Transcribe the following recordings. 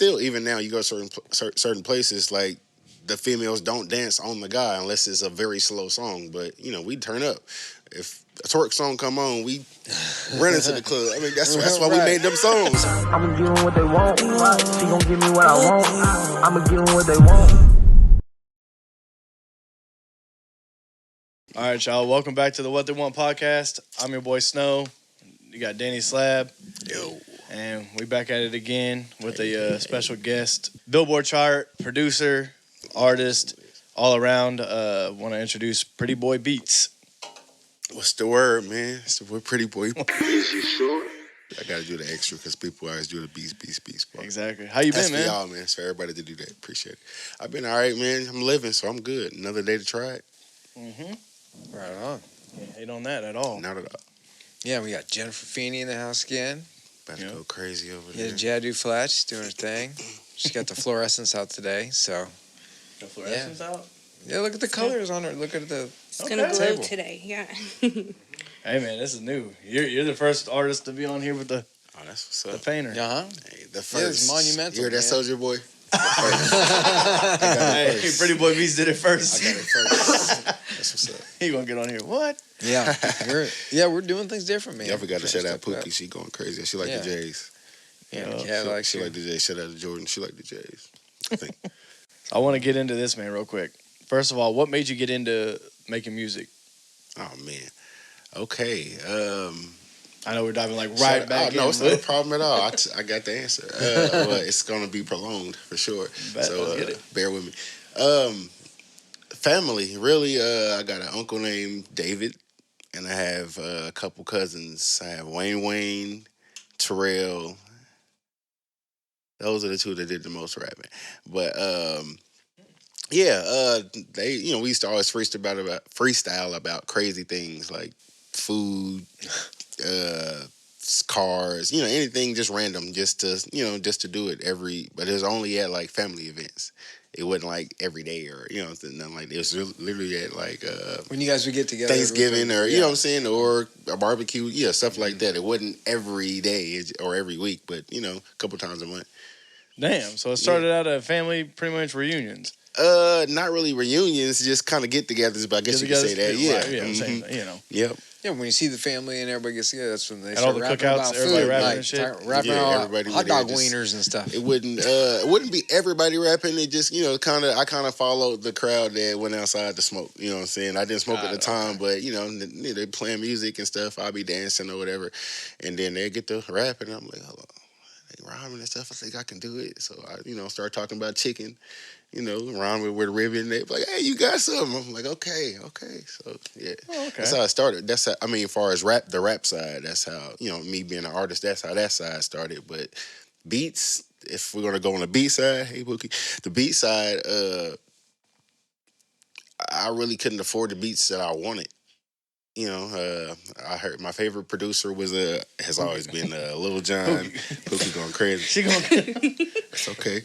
still, even now, you go to certain places, like, the females don't dance on the guy unless it's a very slow song. But, you know, we turn up. If a twerk song come on, we run into the club. I mean, that's why we made them songs. I'ma give them what they want. She gon' give me what I want. I'ma give them what they want. All right, y'all. Welcome back to the What They Want podcast. I'm your boy Snow. You got Danny Slab. Yo. And we back at it again with a special guest. Billboard chart, producer, artist, all around. Want to introduce Pretty Boi Beats. What's the word, man? It's the word Pretty Boi. I got to do the extra because people always do the beats part. Exactly. How you been, man? That's for y'all, man. It's for everybody to do that. Appreciate it. I've been all right, man. I'm living, so I'm good. Another day to try it. Mm-hmm. Right on. Can't hate on that at all. Not at all. Yeah, we got Jennifer Feeney in the house again. About to go crazy over there. Yeah, Jadu Flat, she's doing her thing. She's got the fluorescence out today, so. The fluorescence out? Yeah, look at the colors on her. Look at the It's gonna glow table today, yeah. Hey, man, this is new. You're the first artist to be on here with the that's what's up. The painer. Uh-huh. Hey, the first. Yeah, it's monumental. You hear that, Soldier Boy? Hey, Pretty Boi Beats did it first. I got it first. That's what's up. He gonna get on here. What? Yeah, we're doing things different, man. Y'all forgot to shout out Pookie. She going crazy. She like the Jays. Yeah, she like the Jays. Shout out to Jordan. She like the Jays. I think. I want to get into this, man, real quick. First of all, what made you get into making music? Oh man. Okay. I know we're diving right back in. No, it's not a problem at all. I got the answer. Well, it's gonna be prolonged for sure. So bear with me. Family, really. I got an uncle named David, and I have a couple cousins. I have Wayne, Terrell. Those are the two that did the most rapping. But they, we used to always freestyle about crazy things like food, cars, anything just random, just to do it but it was only at like family events. It wasn't like every day or nothing like that. It was literally at like when you guys would get together, Thanksgiving or you know what I'm saying, or a barbecue, stuff like that. It wasn't every day or every week, but a couple times a month. Damn. So it started out at family, pretty much reunions. Not really reunions, just kind of get-togethers. But I guess you could say that. Yeah, right, yeah, Yep. Yeah, when you see the family and everybody gets together, that's when they start all the rapping cookouts, about everybody food, rapping and shit. Rapping everybody hot dog wieners and stuff. It wouldn't be everybody rapping. It just I kind of followed the crowd that went outside to smoke. You know what I'm saying? I didn't smoke at the time, but they playing music and stuff. I'll be dancing or whatever, and then they get to rapping. And I'm like, hold on. They rhyming and stuff. I think I can do it. So I, start talking about chicken, rhyming with a ribbon. They like, hey, you got something. I'm like, okay. So yeah, that's how I started. That's how, as far as the rap side, that's how me being an artist. That's how that side started. But beats, if we're gonna go on the beat side, hey Bookie, the beat side, I really couldn't afford the beats that I wanted. I heard my favorite producer has always been Lil Jon. Pookie going crazy. She going. It's okay.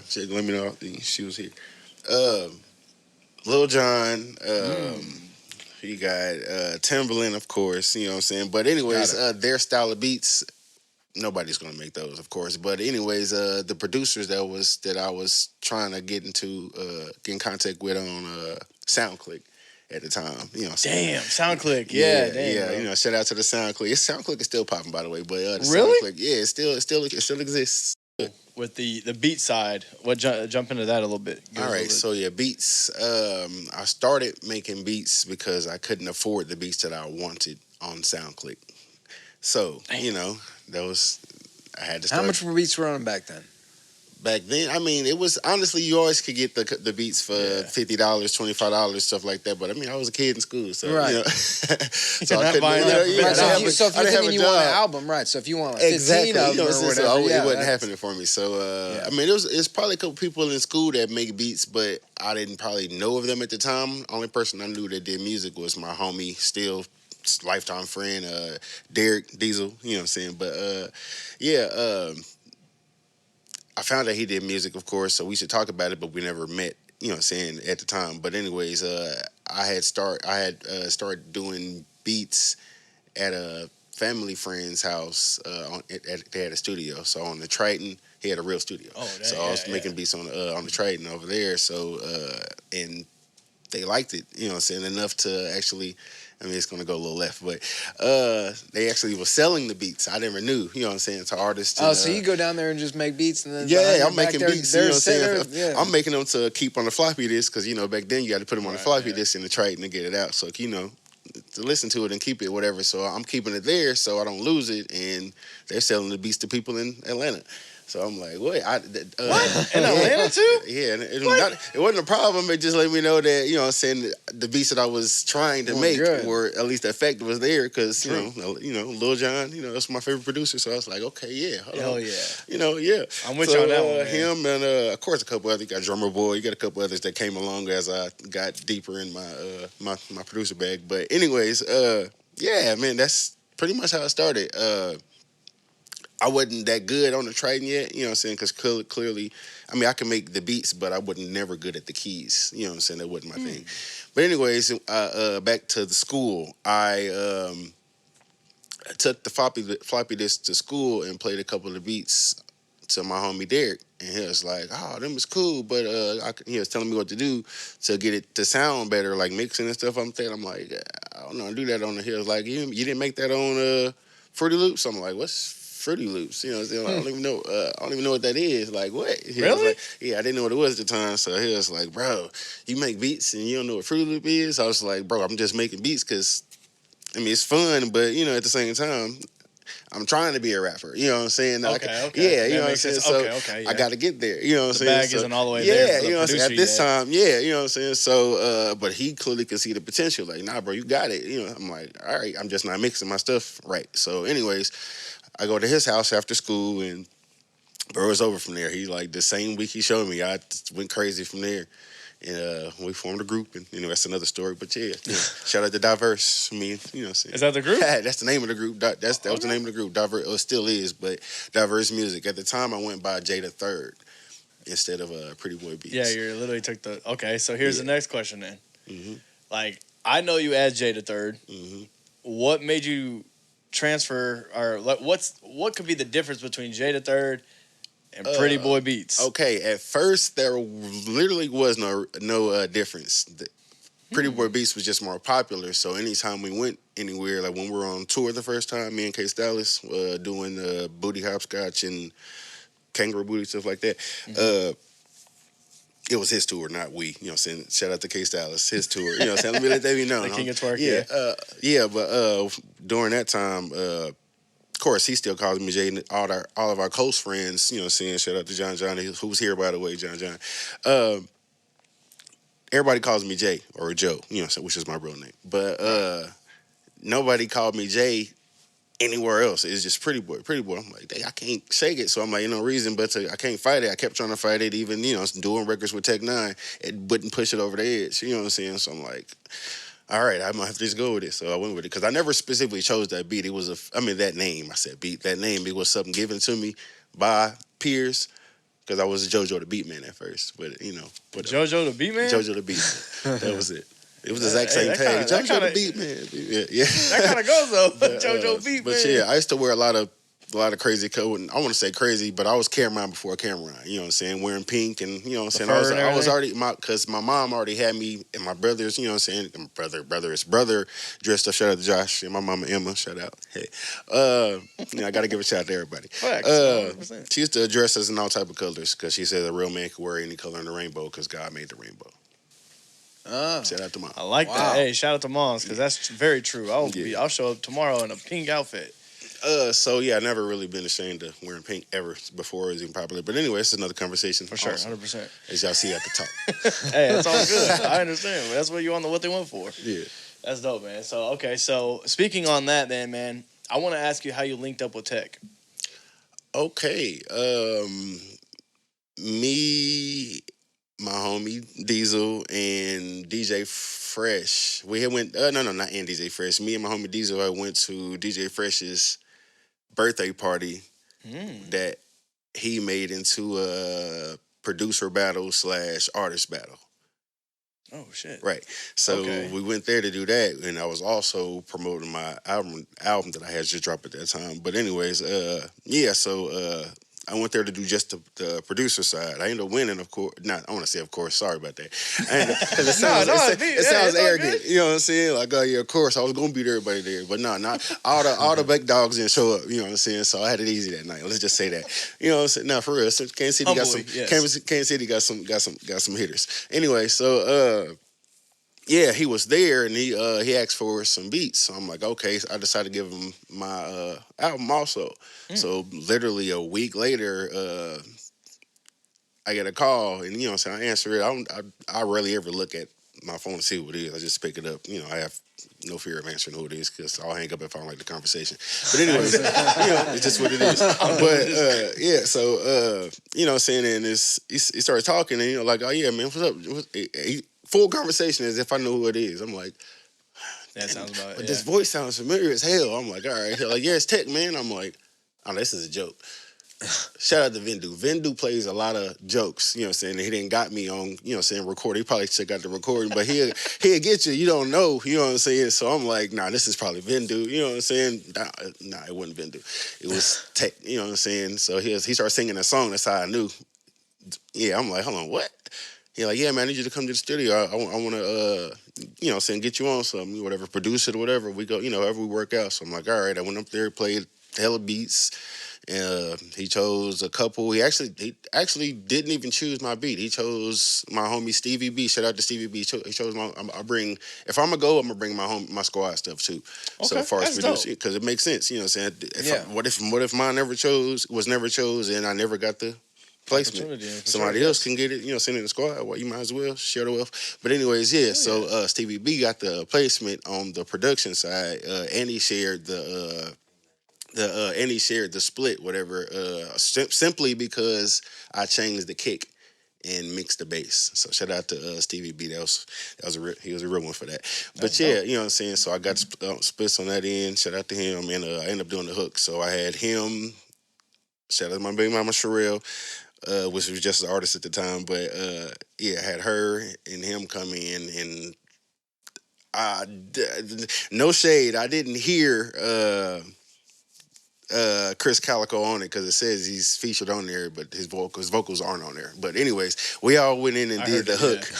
She let me know she was here. Lil Jon. You got Timbaland, of course. You know what I'm saying. But anyways, their style of beats, nobody's gonna make those, of course. But anyways, the producers that I was trying to get in contact with on SoundClick. At the time, Damn, SoundClick, yeah, damn, shout out to the SoundClick. SoundClick is still popping, by the way, but the really, SoundClick, yeah, it still exists. With the beat side, jump into that a little bit. All right, so yeah, beats. I started making beats because I couldn't afford the beats that I wanted on SoundClick. So those I had to start. How much were beats running back then? Back then, it was honestly you always could get the beats for $50, $25, stuff like that. But I was a kid in school, so right. So I couldn't. So if you're thinking you want an album, right? So if you want like 15 of them or whatever, it wasn't happening for me. So it's probably a couple people in school that make beats, but I didn't probably know of them at the time. Only person I knew that did music was my homie, still lifetime friend, Derek Diesel. You know what I'm saying? But I found out he did music, of course, so we should talk about it, but we never met, at the time. But anyways, I had started doing beats at a family friend's house. They had a studio. So on the Triton, He had a real studio. Oh, so I was making beats on the Triton over there. So and they liked it, you know what I'm saying, enough to actually, I mean, it's going to go a little left, but they actually were selling the beats. I never knew, you know what I'm saying, to artists. Oh, so you go down there and just make beats and then yeah, I'm making beats, you know what I'm saying. I'm making them to keep on the floppy disk because, you know, back then you got to put them on the floppy disk in the Triton to get it out. So, you know, to listen to it and keep it, whatever. So I'm keeping it there so I don't lose it. And they're selling the beats to people in Atlanta. So I'm like, what? What? In Atlanta too? Yeah, and it wasn't a problem. It just let me know that, you know what I'm saying, the beats that I was trying to make were, at least the effect was there because, you know, Lil Jon, you know, that's my favorite producer. So I was like, okay, yeah. Hell yeah. You know, yeah. I'm with you on that one, man. Him and, of course, a couple others. You got Drummer Boy. You got a couple others that came along as I got deeper in my producer bag. But anyways, yeah, man, that's pretty much how it started. I wasn't that good on the Triton yet, you know what I'm saying, because clearly, I mean, I can make the beats, but I wasn't never good at the keys, you know what I'm saying, that wasn't my thing. But anyways, back to the school, I took the floppy disk to school and played a couple of the beats to my homie Derek, and he was like, oh, them is cool, but he was telling me what to do to get it to sound better, like mixing and stuff. I'm like, I don't know how to do that on the hill. He was like, you didn't make that on Fruity Loops? I'm like, what's Fruity Loops? You know what I'm saying? I don't even know what that is. Like, what? He really? Like, yeah, I didn't know what it was at the time. So he was like, bro, you make beats and you don't know what Fruity Loop is? I was like, bro, I'm just making beats because, I mean, it's fun, but, you know, at the same time, I'm trying to be a rapper. You know what I'm saying? Okay. Yeah, you know what I'm saying? So yeah. I got to get there. You know what I'm saying? The bag isn't all the way there. Yeah, you know what I'm saying? At this time, yeah, you know what I'm saying? So, but he clearly could see the potential. Like, nah, bro, you got it. You know, I'm like, all right, I'm just not mixing my stuff right. So anyways, I go to his house after school, and bro, it's over from there. He like the same week he showed me, I went crazy from there, and we formed a group, and you know that's another story. But yeah, shout out to Diverse. I mean, you know, what I'm saying, is that the group? That's the name of the group. That was the name of the group. Diverse, it still is, but Diverse Music. At the time, I went by Jay the Third instead of Pretty Boi Beats. Yeah, you literally took the. Okay, so here's the next question then. Mm-hmm. Like, I know you as Jay the Third. Mm-hmm. What made you transfer, or like, what could be the difference between Jay the Third and Pretty Boi Beats? Okay, at first there literally was no difference. Pretty Boi Beats was just more popular, so anytime we went anywhere, like when we were on tour the first time, me and K Stylus doing booty hopscotch and kangaroo booty, stuff like that. It was his tour, not we. You know what I'm saying? Shout out to K Stylus, his tour. You know what I'm saying? Let me let that be known. The King of Twerk, yeah. But during that time, of course, he still calls me Jay. All of our close friends, you know what I'm saying? Shout out to John, who's here, by the way, John. Everybody calls me Jay or Joe, you know what I'm saying, which is my real name. But nobody called me Jay anywhere else. It's just Pretty Boi. I'm like, I can't shake it. So I'm like, no reason but I can't fight it. I kept trying to fight it, even, you know, doing records with Tech Nine. It wouldn't push it over the edge. You know what I'm saying? So I'm like, all right, I might have to just go with it. So I went with it because I never specifically chose that beat. It was that name. I said beat. That name, it was something given to me by peers because I was JoJo the Beat Man at first. But, you know. JoJo the Beat Man? JoJo the Beat Man. That was it. It was the exact same tag. JoJo the Beat Man. Yeah. That kind of goes though. JoJo Beat Man. But yeah, I used to wear a lot of crazy code. I want to say crazy, but I was Cameron before Cameron. You know what I'm saying? Wearing pink and, you know what I'm saying? I was already, because my mom already had me and my brothers, you know what I'm saying? My brother dressed up. Shout out to Josh and my mama Emma. Shout out. Hey. I got to give a shout out to everybody. She used to dress us in all type of colors because she said a real man could wear any color in the rainbow because God made the rainbow. Shout out to mom. I like that. Hey, shout out to moms because that's very true. I'll show up tomorrow in a pink outfit. So yeah, I never really been ashamed of wearing pink ever before it was even popular. But anyway, it's another conversation for sure, 100%. As y'all see at the top. Hey, it's all good. I understand. That's what you on what they went for. Yeah, that's dope, man. So okay, so speaking on that, then, man, I want to ask you how you linked up with Tech. Okay, me, my homie Diesel, and DJ Fresh. We had went not DJ Fresh. Me and my homie Diesel I went to DJ Fresh's birthday party that he made into a producer battle / artist battle. Oh shit! Right. So we went there to do that, and I was also promoting my album that I had just dropped at that time. But anyways, So I went there to do just the producer side. I ended up winning, of course. Not, I want to say, of course. Sorry about that. Because it sounds arrogant. You know what I'm saying? Like, oh yeah, of course, I was gonna beat everybody there, but no, not all the big dogs didn't show up. You know what I'm saying? So I had it easy that night. Let's just say that. You know what I'm saying? Now for real, so Kansas City got some. Yes. Kansas City got some hitters. Anyway, so yeah, he was there and he asked for some beats. So I'm like, okay. So I decided to give him my album also. So literally a week later, I get a call and you know, so I answer it. I rarely ever look at my phone to see who it is. I just pick it up. You know, I have no fear of answering who it is because I'll hang up if I don't like the conversation. But anyways, you know, it's just what it is. But yeah, so you know, what I'm saying, and he started talking and you know, like, oh yeah, man, what's up? Full conversation as if I know who it is. I'm like, that sounds about it. But this voice sounds familiar as hell. I'm like, all right. He's like, yeah, it's Tech, man. I'm like, oh, this is a joke. Shout out to Vendu. Vendu plays a lot of jokes, you know what I'm saying? He didn't got me on, you know what I'm saying, recording. He probably should got the recording, but he'll get you. You don't know, you know what I'm saying? So I'm like, nah, this is probably Vendu, you know what I'm saying? Nah, it wasn't Vendu. It was Tech, you know what I'm saying? So he started singing a song. That's how I knew. Yeah, I'm like, hold on, what? He's like, yeah, man, I need you to come to the studio. I want to, you know, saying get you on something, whatever, produce it or whatever. We go, you know, however we work out. So I'm like, all right. I went up there, played hella beats. He chose a couple. He actually didn't even choose my beat. He chose my homie Stevie B. Shout out to Stevie B. He chose my. If I'm gonna go, I'm gonna bring my squad stuff too. Okay, so as far as producing, because it makes sense. You know, what I'm saying, what if mine was never chose, and I never got the placement. Somebody else can get it, you know, send it in the squad. Well, you might as well share the wealth. But anyways, yeah. So Stevie B got the placement on the production side, and he shared the split, whatever. Simply because I changed the kick and mixed the bass. So shout out to Stevie B. He was a real one for that. But yeah, you know what I'm saying. So I got splits on that end. Shout out to him, and I ended up doing the hook. So I had him. Shout out to my baby mama Sherelle. Which was just an artist at the time, but yeah, I had her and him come in, and no shade, I didn't hear Chris Calico on it because it says he's featured on there, but his vocals aren't on there. But anyways, we all went in and did the hook.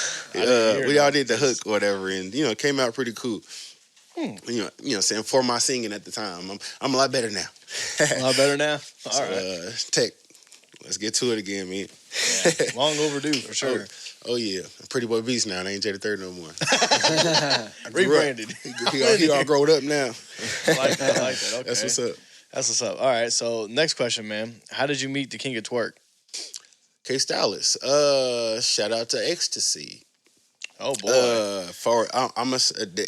We all did the hook, whatever, and you know, it came out pretty cool. You know, saying for my singing at the time, I'm a lot better now. A lot better now. All right, Tech. Let's get to it again, man. Yeah, long overdue for sure. Oh yeah, Pretty Boi Beats now. They ain't J3 no more. Rebranded. He all grown up now. I like that. Okay. That's what's up. That's what's up. All right. So next question, man. How did you meet the King of Twerk? K Stylist. Shout out to Ecstasy. Oh boy.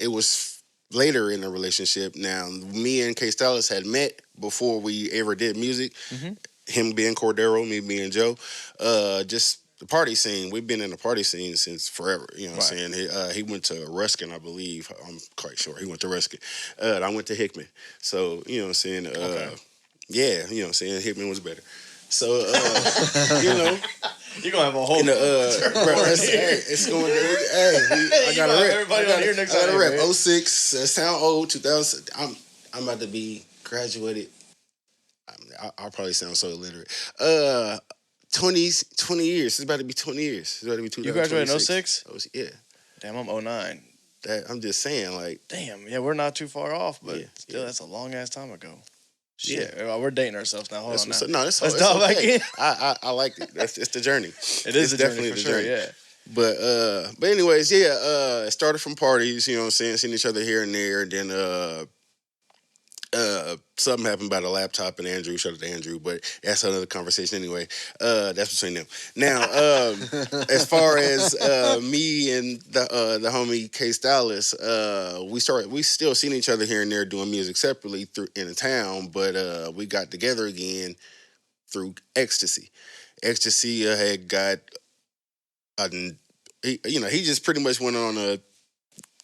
It was later in the relationship. Now me and K Stylist had met before we ever did music. Mm-hmm. Him being Cordero, me being Joe, just the party scene. We've been in the party scene since forever. You know what I'm saying? He went to Ruskin, I believe. I'm quite sure he went to Ruskin. I went to Hickman. So, you know what I'm saying? Yeah, you know what I'm saying? Hickman was better. So, you know. You're going to have a whole... it's going to... I got a rep. Everybody on here next time. I got a rep. 06, sound old, 2000. I'm about to be graduated. I'll probably sound so illiterate. 20 years. It's about to be 20 years. It's about to be 2026. You graduated in 06? Yeah. Damn, I'm 09. I'm just saying, like... Damn, yeah, we're not too far off, but still, that's a long-ass time ago. Shit, we're dating ourselves now. Hold on now. Let's dive back in. I like it. It's the journey. It's definitely the journey, yeah. But anyways, yeah, it started from parties, you know what I'm saying, seeing each other here and there, and then... something happened about a laptop and Andrew. Shout out to Andrew, but that's another conversation anyway. That's between them. Now, as far as me and the homie K Stylist, we still seen each other here and there doing music separately in the town, but we got together again through Ecstasy. Ecstasy had got, he just pretty much went on a.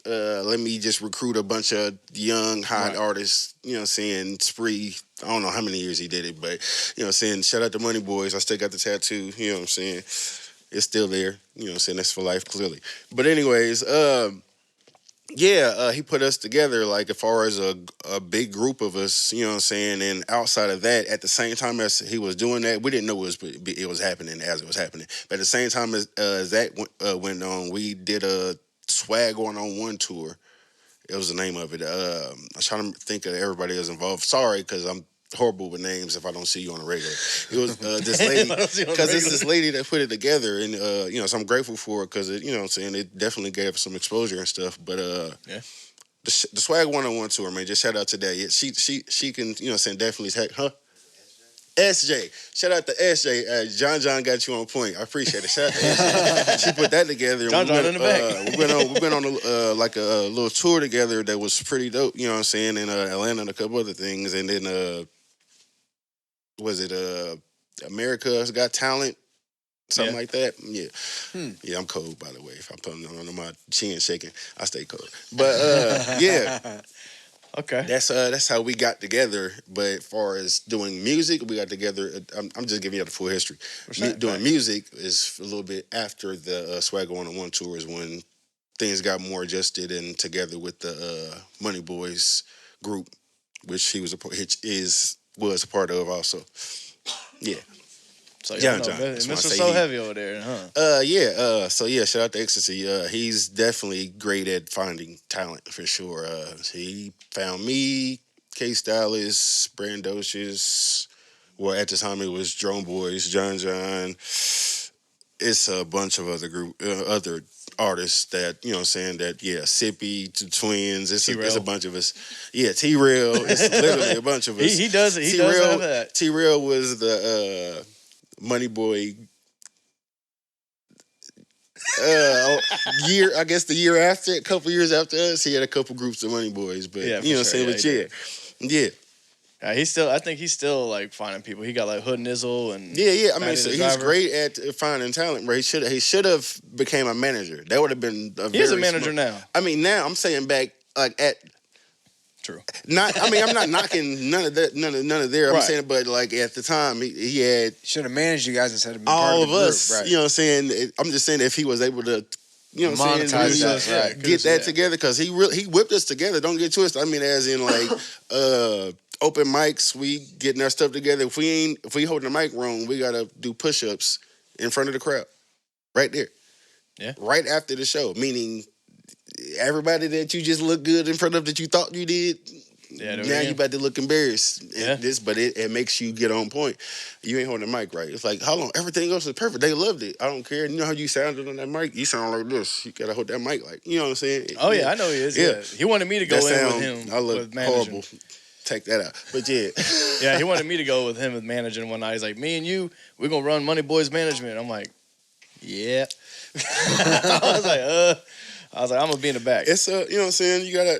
Let me just recruit a bunch of young, hot artists, you know what I'm saying, spree. I don't know how many years he did it, but, you know what I'm saying, shout out to Money Boys. I still got the tattoo, you know what I'm saying. It's still there, you know what I'm saying, that's for life, clearly. But anyways, Ecstasy, he just pretty much went on a, let me just recruit a bunch of young, hot artists, you know what I'm saying, spree. I don't know how many years he did it, but, you know what I'm saying, shout out to Money Boys. I still got the tattoo, you know what I'm saying. It's still there, you know what I'm saying, that's for life, clearly. But anyways, Yeah, he put us together like as far as a big group of us, you know what I'm saying? And outside of that, at the same time as he was doing that, we didn't know it was happening as it was happening. But at the same time as went on, we did a Swag on One tour. It was the name of it. I'm trying to think of everybody that was involved. Sorry, because I'm horrible with names if I don't see you on the regular. It was this lady, because it's this lady that put it together, and so I'm grateful for it because it, what I'm saying, it definitely gave some exposure and stuff. But yeah. the Swag 101 tour, man, just shout out to that. Yeah, she can, saying definitely, SJ. Shout out to SJ. John got you on point. I appreciate it. Shout out to SJ. She put that together. John in the back. We've been on a little tour together that was pretty dope. You know what I'm saying? In Atlanta and a couple other things. And then was it America's Got Talent? Something like that. Yeah. Yeah, I'm cold, by the way. If I'm putting on my chin shaking, I stay cold. But yeah. Okay. That's how we got together. But as far as doing music, we got together. I'm just giving you the full history. Doing music is a little bit after the Swag on One tour is when things got more adjusted and together with the Money Boys group, which he was was a part of also. Yeah. So John, Mr. So Heavy over there, huh? So yeah, shout out to Ecstasy. He's definitely great at finding talent for sure. He found me, K Stylist, Brandocious. Well, at the time it was Drone Boys, John. It's a bunch of other artists that, you know what I'm saying, that, Sippy, the Twins, it's a bunch of us. Yeah, T-Rail, it's literally a bunch of us. He does have that. T-Rail was the Money Boy the year after, a couple years after us, he had a couple groups of Money Boys, but you know what I'm saying, but yeah. I think he's still like finding people. He got like Hood Nizzle and I mean, so he's great at finding talent. Bro, he should have became a manager. That would have been He's a manager now. I mean, now I'm saying back like at. True. I'm not knocking none of that, none of there. I'm saying, but like at the time, he had should have managed you guys instead of being all part of the group, us. right. You know what I'm saying? I'm just saying if he was able to, monetize that, right. Get that together, because he whipped us together. Don't get twisted. I mean, as in like open mics, we getting our stuff together. If we holding the mic wrong, we gotta do push-ups in front of the crowd, right there. Yeah. Right after the show, meaning everybody that you just look good in front of that you thought you did. Yeah, now you about to look embarrassed. Yeah. But it makes you get on point. You ain't holding the mic right. It's like, how long? Everything else is perfect. They loved it. I don't care. You know how you sounded on that mic? You sound like this. You gotta hold that mic like, you know what I'm saying? Oh yeah, I know he is. Yeah. He wanted me to go in with him. I look horrible. Take that out. But yeah. Yeah, he wanted me to go with him with managing one night. He's like, me and you, we're gonna run Money Boys management. I'm like, yeah. I was like, I'm gonna be in the back. It's you know what I'm saying? You gotta,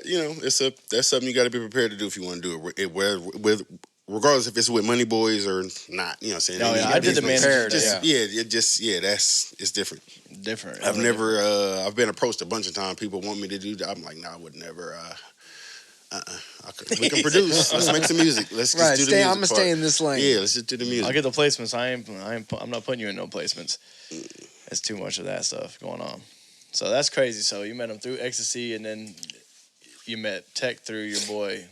that's something you gotta be prepared to do if you want to do it. With regardless if it's with Money Boys or not, you know what I'm saying? Oh yeah, I did the management. It's different. Different. I've been approached a bunch of times. People want me to do that. I'm like, nah, I would never. We can produce. Let's make some music. Let's just do the music. I'm gonna stay in this lane. Yeah, let's just do the music. I'll get the placements. I'm not putting you in no placements. It's too much of that stuff going on. So that's crazy. So you met him through Ecstasy, and then you met Tech through your boy.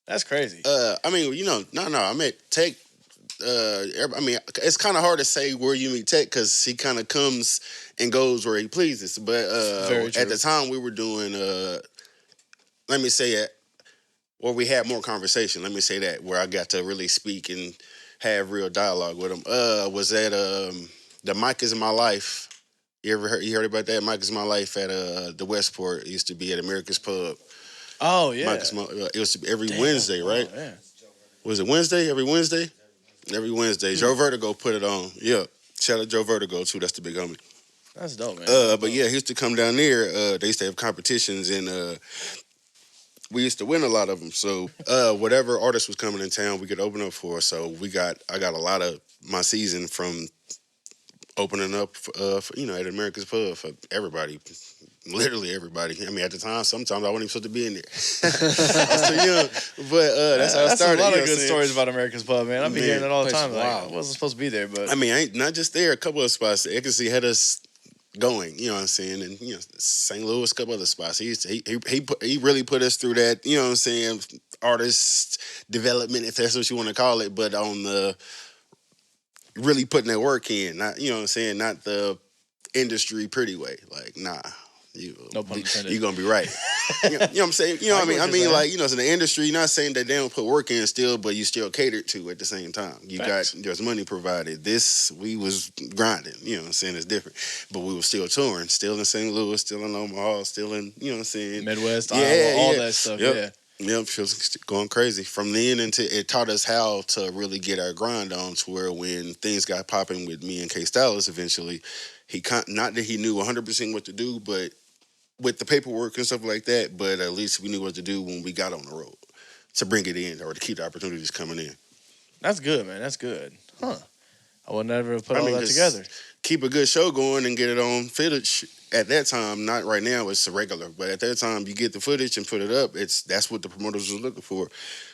That's crazy. I mean, I met Tech. I mean, it's kind of hard to say where you meet Tech because he kind of comes and goes where he pleases. But at the time, we were doing. Let me say it. Where we had more conversation. Let me say that, where I got to really speak and have real dialogue with him. Was at the Mike Is My Life. You heard about that? Mike Is My Life at the Westport. It used to be at America's Pub. Oh yeah. It was every Wednesday, right? Yeah. Was it Wednesday? Every Wednesday? Every Wednesday. Joe Vertigo put it on. Yeah. Shout out Joe Vertigo too. That's the big homie. That's dope, man. But yeah, he used to come down there. They used to have competitions and we used to win a lot of them. So whatever artist was coming in town, we could open up for. So I got a lot of my season from opening up, at America's Pub for everybody, literally everybody. I mean, at the time, sometimes I wasn't even supposed to be in there. I was too young, but that's how it started. A lot of good stories about America's Pub, man. I've been hearing it all the time. Wow. Like, I wasn't supposed to be there, but I mean, not just there. A couple of spots. Ecstasy had us going. You know what I'm saying? And St. Louis, a couple other spots. He really put us through that. You know what I'm saying? Artist development, if that's what you want to call it, but on the really putting that work in. Not what I'm saying? Not the industry pretty way. Like, nah. No pun intended. You're gonna be right. You know what I'm saying? You know what I mean? I mean, like, in the industry, not saying that they don't put work in still, but you still catered to at the same time. There's money provided. We was grinding, you know what I'm saying? It's different. But we were still touring, still in St. Louis, still in Omaha, still in, you know what I'm saying? Midwest, Iowa, all that stuff, Yep, it was going crazy. From then until it taught us how to really get our grind on, to where when things got popping with me and K Stylus eventually, not that he knew 100% what to do, but with the paperwork and stuff like that, but at least we knew what to do when we got on the road to bring it in or to keep the opportunities coming in. That's good, man. That's good. Huh. I would never have put all that together. Keep a good show going and get it on footage. At that time, not right now, it's a regular, but at that time, you get the footage and put it up. That's what the promoters was looking for.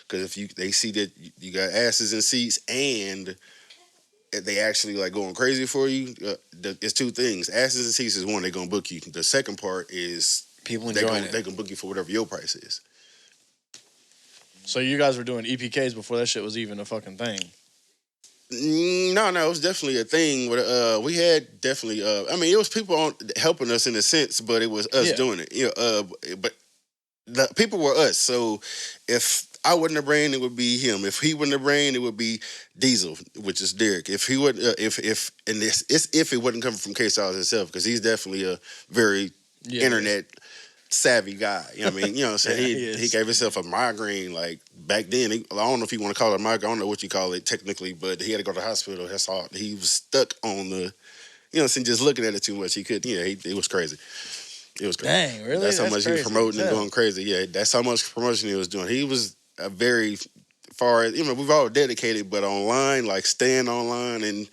Because if they see that you got asses in seats and they actually like going crazy for you, it's two things. Asses and seats is one, they're gonna book you. The second part is people enjoying it. They can book you for whatever your price is. So you guys were doing EPKs before that shit was even a fucking thing? No, it was definitely a thing. We had definitely. I mean, it was people helping us in a sense, but it was us doing it. But the people were us. So if I wouldn't have brain, it would be him. If he wouldn't have brain, it would be Diesel, which is Derek. If he would, if it wouldn't come from K Styles himself, because he's definitely a very internet savvy guy. You know what I mean? You know what I'm saying? He gave himself a migraine like back then. I don't know if you want to call it a migraine. I don't know what you call it technically, but he had to go to the hospital. That's all. He was stuck on the, you know what I'm saying, just looking at it too much. He could, it was crazy. It was crazy. Dang, really? That's how much he was promoting and going crazy. Yeah, that's how much promotion he was doing. He was a very far as, we've all dedicated, but online, like staying online and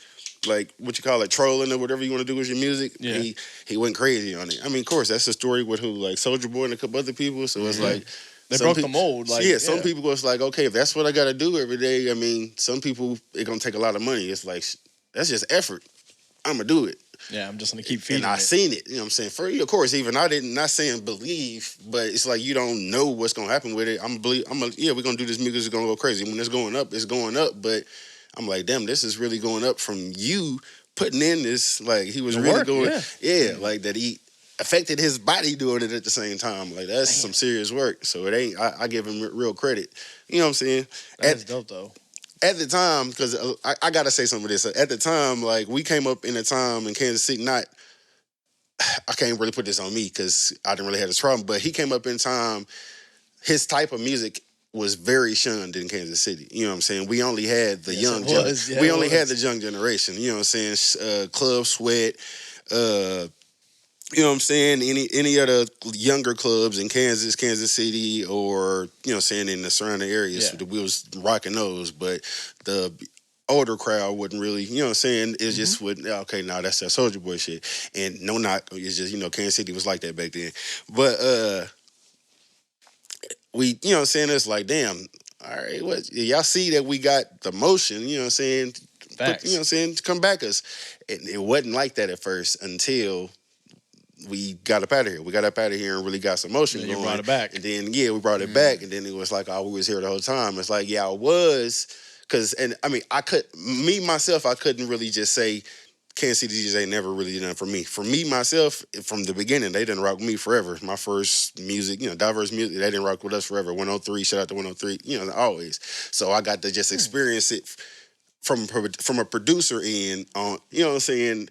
like what you call it, trolling or whatever you want to do with your music. Yeah. He went crazy on it. I mean, of course, that's the story with who, like Soulja Boy and a couple other people. So it's like they broke the mold. Like some people it's like, okay, if that's what I got to do every day. I mean, some people it's gonna take a lot of money. It's like that's just effort. I'm gonna do it. Yeah, I'm just gonna keep feeding. And I seen it. You know what I'm saying? For you, of course, even I didn't. Not saying believe, but it's like you don't know what's gonna happen with it. We're gonna do this music. It's gonna go crazy. When it's going up, it's going up. But I'm like, damn, this is really going up from you putting in this. Like he was really going, like that. He affected his body doing it at the same time. Like that's some serious work. So it ain't. I give him real credit. You know what I'm saying? That's dope though. At the time, because I got to say some of this. At the time, like, we came up in a time in Kansas City, I can't really put this on me because I didn't really have this problem, but he came up in time, his type of music was very shunned in Kansas City. You know what I'm saying? We only had the young generation. We only had the young generation. You know what I'm saying? Club Sweat, you know what I'm saying? Any other younger clubs in Kansas City, or, you know what I'm saying, in the surrounding areas, we was rocking those. But the older crowd wouldn't really, you know what I'm saying, it just would, okay, nah, that's that Soulja Boy shit. And no knock, it's just, Kansas City was like that back then. But we, you know what I'm saying, it's like, damn, all right, y'all see that we got the motion, you know what I'm saying? Facts. You know what I'm saying? Come back us. And it wasn't like that at first until we got up out of here. We got up out of here and really got some motion going. You brought it back. And then, we brought it back. And then it was like, we was here the whole time. It's like, I was. I couldn't really just say Kansas City DJs ain't never really done for me. For me, myself, from the beginning, they didn't rock with me forever. My first music, diverse music, they didn't rock with us forever. 103, shout out to 103, always. So I got to just experience it from a producer end on, you know what I'm saying,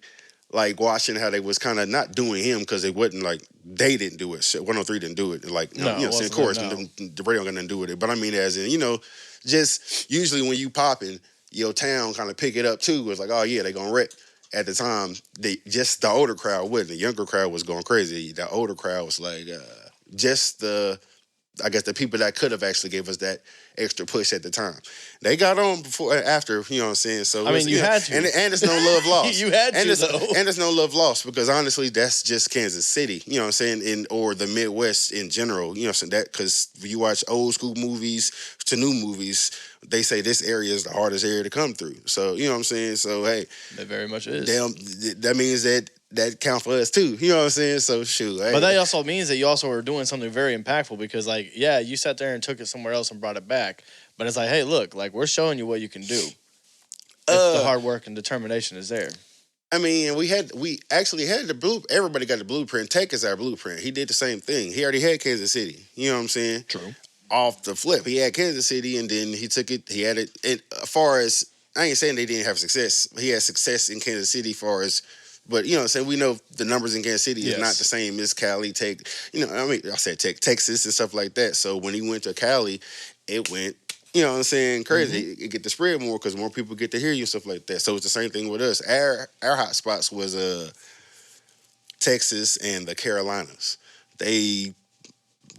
like watching how they was kind of not doing him because it wasn't like they didn't do it. 103 didn't do it. Like, of course, the radio got nothing to do with it. But I mean, as in, just usually when you popping, your town kind of pick it up too. It's like, oh yeah, they gonna wreck. At the time, the older crowd wouldn't. The younger crowd was going crazy. The older crowd was like, I guess the people that could have actually gave us that extra push at the time. They got on before, after, you know what I'm saying? So I mean, you had to. And it's no love lost. You had to, though. And it's no love lost because honestly, that's just Kansas City, you know what I'm saying? Or the Midwest in general, you know what I'm saying? Because you watch old school movies to new movies, they say this area is the hardest area to come through. So, you know what I'm saying? So, hey. That very much is. That means that that count for us too. You know what I'm saying? So shoot. But that also means that you also were doing something very impactful because, like, yeah, you sat there and took it somewhere else and brought it back. But it's like, hey, look, like we're showing you what you can do. If the hard work and determination is there. I mean, we actually had the blueprint. Everybody got the blueprint. Tech is our blueprint. He did the same thing. He already had Kansas City. You know what I'm saying? True. Off the flip, he had Kansas City, and then he took it. He had it. And as far as I ain't saying they didn't have success. He had success in Kansas City, far as. But you know what I'm saying? We know the numbers in Kansas City is not the same as Cali, I said Texas and stuff like that. So when he went to Cali, it went. You know what I'm saying? Crazy. It get to spread more because more people get to hear you and stuff like that. So it's the same thing with us. Our hot spots was Texas and the Carolinas. They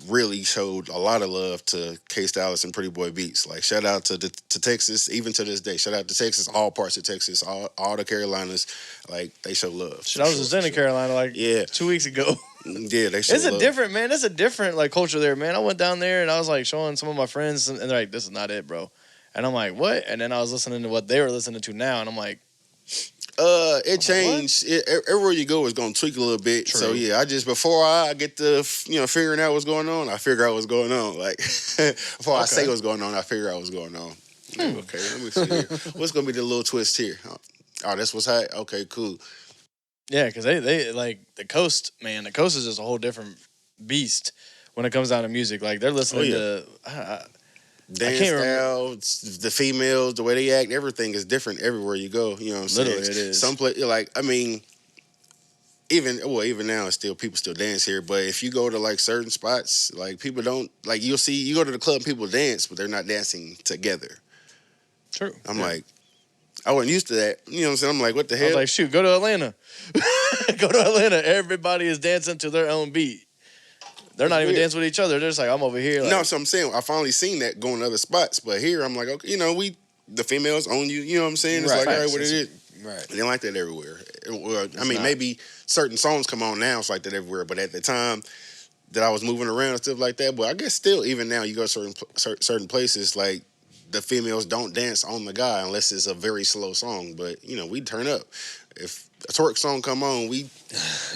really showed a lot of love to K-Styles and Pretty Boi Beats. Like shout out to Texas, even to this day. Shout out to Texas, all parts of Texas, all the Carolinas. Like they show love. I was just in Carolina 2 weeks ago. Yeah, they show It's love. a different, man. It's a different like culture there, man. I went down there and I was like showing some of my friends, and they're like, "This is not it, bro." And I'm like, "What?" And then I was listening to what they were listening to now, and I'm like, it changed. Everywhere you go is gonna tweak a little bit. True. So yeah, before I get to figuring out what's going on, I figure out what's going on. Like before I say what's going on, I figure out what's going on. Okay, let me see here. What's gonna be the little twist here? Oh, that's what's hot. Okay, cool. yeah, because they like the coast, man. The coast is just a whole different beast when it comes down to music. Like they're listening to. Dance style, the females, the way they act, everything is different everywhere you go. You know what I'm saying? Literally, it is. Some place, like I mean, even now, it's still people still dance here. But if you go to like certain spots, like people don't like you go to the club, people dance, but they're not dancing together. True. I'm like, I wasn't used to that. You know what I'm saying? I'm like, what the hell? I was like, shoot, go to Atlanta. Go to Atlanta. Everybody is dancing to their own beat. They're not even dancing with each other. They're just like, I'm over here. Like, no, so I'm saying I finally seen that going to other spots, but here I'm like, okay, the females own you. You know what I'm saying? It's like, all right, what it is. Right. They like that everywhere. Well, I mean, maybe certain songs come on now, it's like that everywhere. But at the time that I was moving around and stuff like that, but I guess still, even now, you go to certain places, like the females don't dance on the guy unless it's a very slow song. But we turn up. If a twerk song come on, we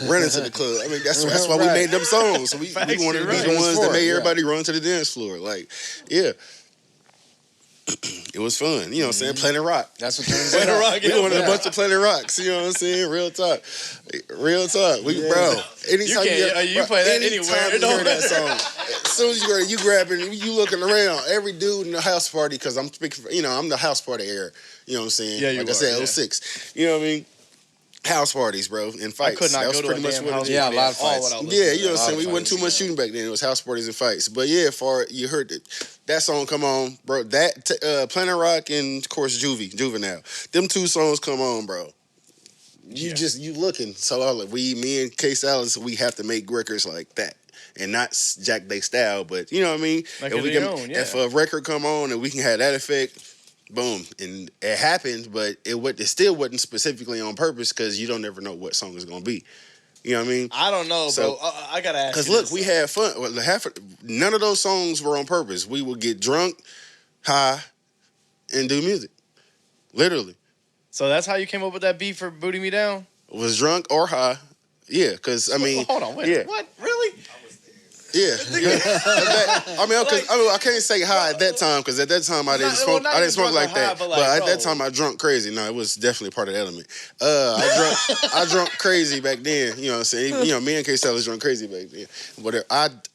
run into the club. I mean, that's why we made them songs. So we wanted to be the ones that made everybody run to the dance floor. Like, yeah. It was fun. You know what I'm saying? Planet Rock. That's what turns Planet out. Rock. We wanted a bunch of Planet Rocks. You know what I'm saying? Real talk. Real talk. Bro, anytime you play that anywhere. You hear that song, as soon as you hear it, you grabbing, you looking around. Every dude in the house party, because I'm speaking for, I'm the house party era. You know what I'm saying? Yeah, like I said, 06. You know what I mean? House parties, bro, and fights. I could not that was go pretty to a much damn what house it party. is. Yeah, a lot of fights. Yeah, you know what I'm saying? We wasn't too much shooting back then. It was house parties and fights. But yeah, you heard that song come on, bro. That Planet Rock and of course Juvenile. Them two songs come on, bro. You looking. So I was like, me and K-Styles, we have to make records like that. And not Jack Day style, but you know what I mean? Like if a record come on and we can have that effect, boom. And it happened, but it still wasn't specifically on purpose because you don't ever know what song is going to be. You know what I mean? I don't know, bro. I got to ask you. Because look, we had fun. None of those songs were on purpose. We would get drunk, high, and do music. Literally. So that's how you came up with that beat for Booty Me Down? Was drunk or high. Yeah, because, I mean. Hold on, wait. What? Really? Yeah. I can't say high at that time because at that time I didn't smoke. I didn't smoke like that. But at that time I drunk crazy. No, it was definitely part of the element. I drunk crazy back then. You know what I'm saying? Me and K-Styles drunk crazy back then. But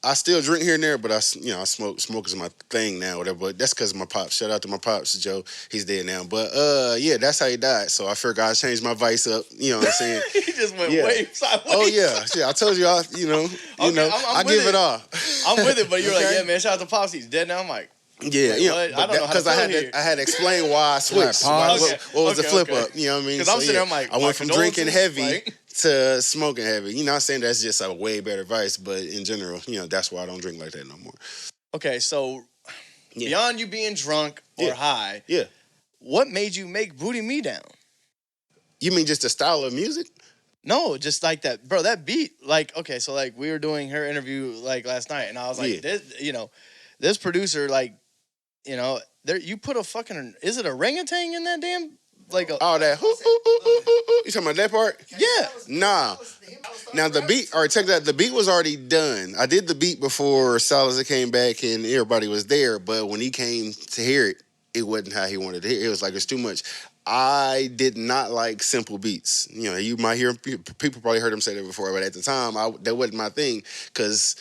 I still drink here and there. But I smoke. Smoke is my thing now. Whatever. But that's because of my pops. Shout out to my pops, Joe. He's dead now. But yeah, that's how he died. So I figured I changed my vice up. You know what I'm saying? He just went way sideways. Oh yeah. I told you. I give it all. I'm with it, but you're like, yeah, man. Shout out to Pops. He's dead now. I'm like, yeah, what? I don't know how to feel here. I had to explain why I switched. What was the flip up? You know what I mean? Because I'm sitting there, I'm like, I went from drinking heavy to smoking heavy. You know, I'm saying that's just a way better vice, but in general, that's why I don't drink like that no more. Okay, so beyond you being drunk or high, what made you make Booty Me Down? You mean just the style of music? No, just like that, bro. That beat, like, okay, so like we were doing her interview like last night, and I was like, this producer, like, you put a fucking, is it a orangutan in that damn like a all that. You talking about that part? yeah. Nah. Now the beat, all right, check that. The beat was already done. I did the beat before Salazar came back and everybody was there, but when he came to hear it, it wasn't how he wanted to hear it. It was like, it's too much. I did not like simple beats. You know, you might hear, people probably heard him say that before, but at the time, that wasn't my thing because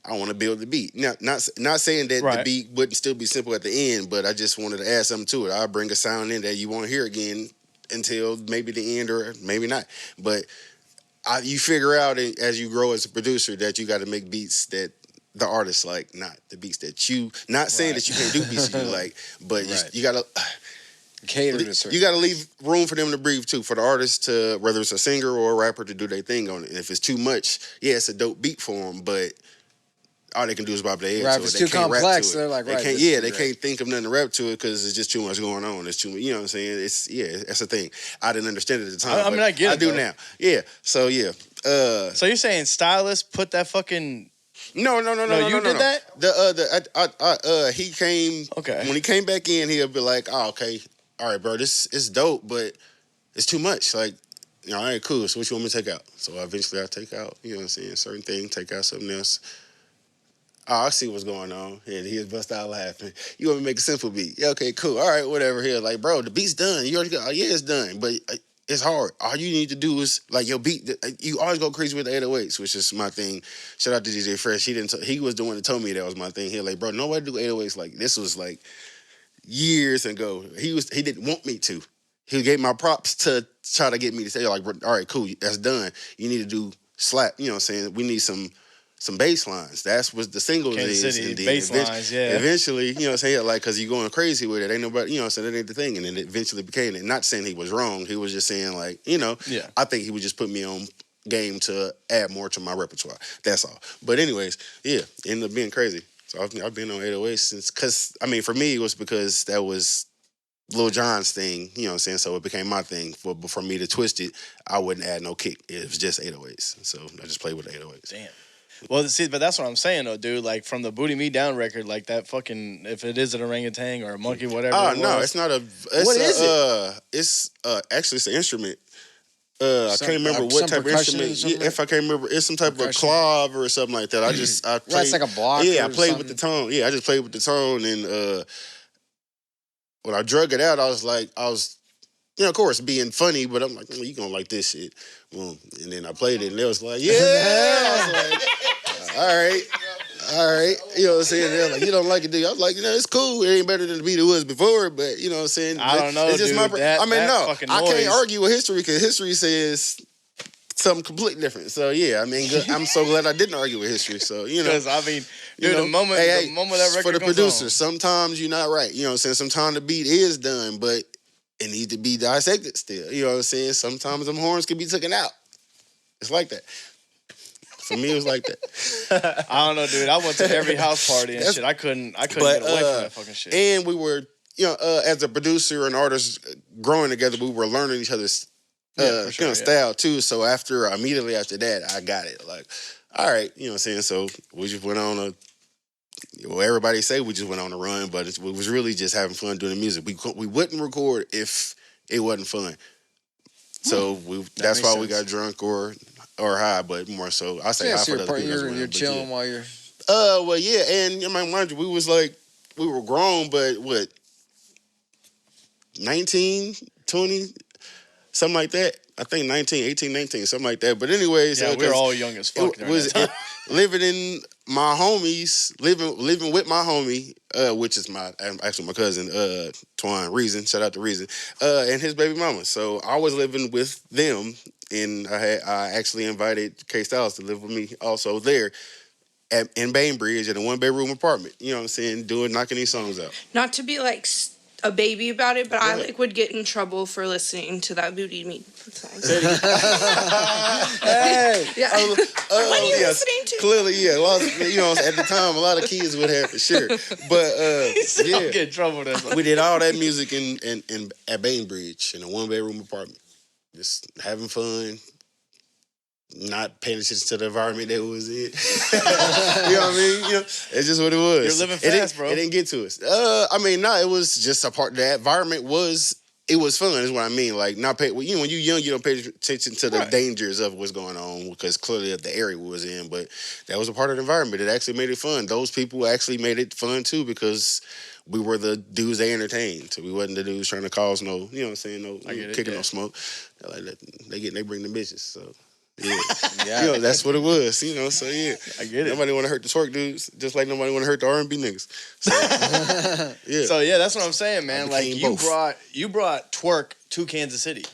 I want to build the beat. Now, not saying that the beat wouldn't still be simple at the end, but I just wanted to add something to it. I'll bring a sound in that you won't hear again until maybe the end or maybe not. But you figure out as you grow as a producer that you got to make beats that the artist like, not the beats that you. Not saying that you can't do beats that you like, but you got to cater to certain. You got to leave room for them to breathe too, for the artist to, whether it's a singer or a rapper, to do their thing on it. And if it's too much, yeah, it's a dope beat for them, but all they can do is bob their head. Right, to if it's it. too They can't complex, rap to it. they're like, right. They can't think of nothing to rap to it because it's just too much going on. It's too much, you know what I'm saying? That's the thing. I didn't understand it at the time. I mean, I get it. I do now. Yeah. So yeah. So you're saying stylist put that fucking No. You did that? He came. Okay. When he came back in, he'll be like, "Oh, okay, all right, bro. This is dope, but it's too much. Like, you know, all right, cool. So what you want me to take out?" So eventually, I take out, you know what I'm saying, certain thing, take out something else. Oh, I see what's going on. And he just bust out laughing. You want me to make a simple beat? Yeah, okay, cool. All right, whatever. Here, like, bro, the beat's done. You already got. Oh, yeah, it's done, but it's hard. All you need to do is like your beat. You always go crazy with the 808s, which is my thing. Shout out to DJ Fresh. He was the one that told me that was my thing. He was like, bro, nobody do 808s like this. Was like years ago. He didn't want me to. He gave my props to try to get me to say like, all right, cool, that's done. You need to do slap. You know what I'm saying? We need some bass lines. That's what the singles Kansas is. City, and then bass lines, yeah. Eventually, you know what I'm saying? Like, because you're going crazy with it. Ain't nobody, you know what I'm saying? That ain't the thing. And then it eventually became it. Not saying he was wrong. He was just saying, like, you know, I think he would just put me on game to add more to my repertoire. That's all. But anyways, yeah, ended up being crazy. So I've been on 808 since, because, I mean, for me, it was because that was Lil Jon's thing, you know what I'm saying? So it became my thing. For me to twist it, I wouldn't add no kick. It was just 808s. So I just played with the 808s. Damn. Well, see, but that's what I'm saying, though, dude. Like, from the Booty Me Down record, like that fucking, if it is an orangutan or a monkey, whatever. Oh, no, it's not a. What is it? It's actually, it's an instrument. I can't remember what type of instrument. Yeah, if I can't remember, it's some type of clav or something like that. I played. It's like a block. Yeah, I played with the tone. Yeah, I just played with the tone, and when I drug it out, I was, you know, of course, being funny, but I'm like, you gonna like this shit. Boom. And then I played it, and they was like, yeah. I was like, all right. You know what I'm saying? They're like, you don't like it, do you? I was like, you know, it's cool. It ain't better than the beat it was before, but you know what I'm saying? I don't know, it's just dude. I can't argue with history because history says something completely different. So yeah, I mean, I'm so glad I didn't argue with history. So you know, because I mean, dude, the moment that record for the comes producer, on. sometimes you're not right. You know what I'm saying? Sometimes the beat is done, but it needs to be dissected still. You know what I'm saying? Sometimes them horns can be taken out. It's like that. For me, it was like that. I don't know, dude. I went to every house party and shit. I couldn't get away from that fucking shit. And we were, you know, as a producer and artist growing together, we were learning each other's style too. So immediately after that, I got it. Like, all right, you know what I'm saying? So we just went on everybody say we just went on a run, but it was really just having fun doing the music. We wouldn't record if it wasn't fun. So that's why we got drunk or high, but more so I say high for the other people. You're chilling while you're. Well, yeah, and I mean, mind you, we were grown, but what, 19, 20, something like that. I think 18, 19, something like that. But anyways, we were all young as fuck. Living with my homie, which is actually my cousin, Twan Reason. Shout out to Reason, and his baby mama. So I was living with them, and I actually invited K Styles to live with me also there in Bainbridge in a 1-bedroom apartment. You know what I'm saying? Knocking these songs out. Not to be like a baby about it, but I would get in trouble for listening to that Booty Me song. Hey, yeah. What are you listening to? Clearly, yeah. At the time, a lot of kids would have for sure. But get in trouble with that. We did all that music in at Bainbridge in a 1-bedroom apartment, just having fun. Not paying attention to the environment that was in. You know what I mean? You know, it's just what it was. You're living fast, bro. It didn't get to us. It was just a part. The environment was it was fun, is what I mean. Like, not pay. When you're young, you don't pay attention to the dangers of what's going on because clearly of the area we was in. But that was a part of the environment. It actually made it fun. Those people actually made it fun too because we were the dudes they entertained. So we wasn't the dudes trying to cause no, you know what I'm saying, no kicking no smoke. They bring the bitches. So. Yeah, you know, that's what it was. You know, so yeah, I get it. Nobody want to hurt the twerk dudes, just like nobody want to hurt the R&B niggas. So, yeah. So yeah, that's what I'm saying, man. Like you brought twerk to Kansas City.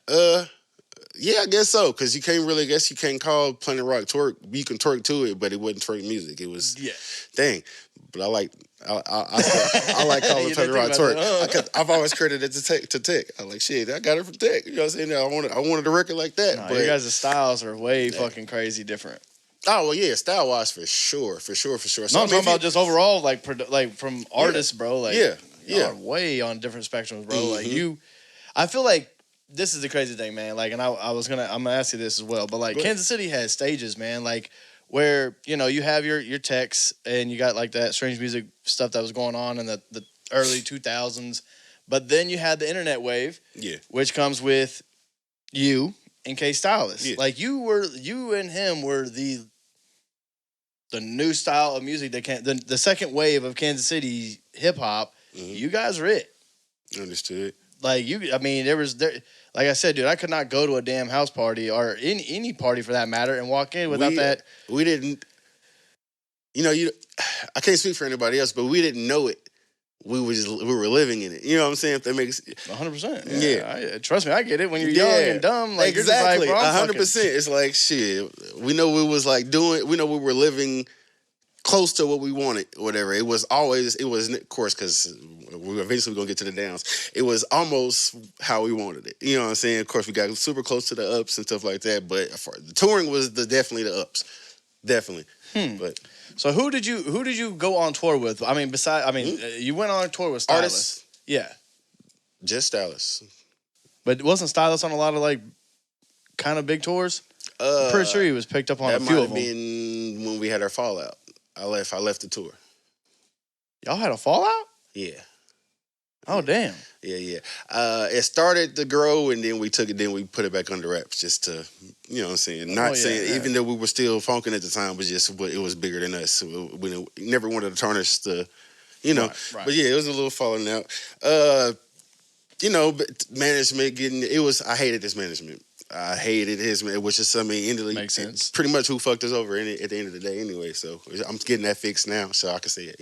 Yeah, I guess so. Because you can't call Planet Rock twerk. You can twerk to it, but it wasn't twerk music. It was dang. But I like calling Planet Rock twerk. I've always credited it to Tech. I'm like, shit, I got it from Tech. You know what I'm saying? I wanted a record like that. No, but you guys' styles are way fucking crazy different. Oh well, yeah, style wise for sure. So, no, I'm talking about just overall, like from artists, bro. Like, yeah, way on different spectrums, bro. Like I feel like this is the crazy thing, man. Like, and I'm gonna ask you this as well, but like Kansas City has stages, man. Like, where you have your techs and you got like that strange music stuff that was going on in the early 2000s, but then you had the internet wave, which comes with you and K Stylist. Yeah. Like you and him were the new style of music that the second wave of Kansas City hip hop. You guys are it. Understood. Like like I said, dude, I could not go to a damn house party or any party for that matter and walk in without that. We didn't, I can't speak for anybody else, but we didn't know it. We were living in it. You know what I'm saying? If that makes 100%. Yeah. Trust me, I get it. When you're young and dumb, like exactly, you're just like, 100%. It's like shit. We know we was like we know we were living close to what we wanted, or whatever. It was, of course, because we're eventually going to get to the downs. It was almost how we wanted it. You know what I'm saying? Of course, we got super close to the ups and stuff like that, but the touring was definitely the ups. Definitely. But so who did you go on tour with? I mean, you went on a tour with Stylus. Artists? Yeah. Just Stylus. But wasn't Stylus on a lot of like kind of big tours? I'm pretty sure he was picked up on a few of them. That might have been when we had our fallout. I left the tour. Y'all had a fallout? Yeah. Oh, damn. Yeah. It started to grow, and then we took it, then we put it back under wraps just to, you know what I'm saying? Not saying, even though we were still funking at the time, it was bigger than us. So we never wanted to tarnish the, Right. But yeah, it was a little falling out. Management I hated this management. I hated his, which is makes sense. Pretty much who fucked us over at the end of the day anyway. So I'm getting that fixed now, so I can say it.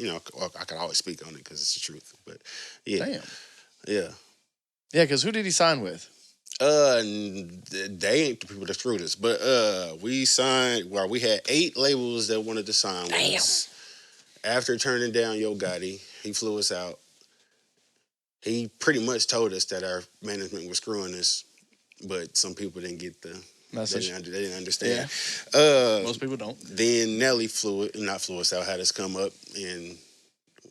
I can always speak on it because it's the truth. But yeah, damn, yeah. Because who did he sign with? They ain't the people that screwed us, but we signed. Well, we had 8 labels that wanted to sign with us. After turning down Yo Gotti, he flew us out. He pretty much told us that our management was screwing us. But some people didn't get the message. They didn't understand. Yeah. Most people don't. Then Nelly flew us out, had us come up and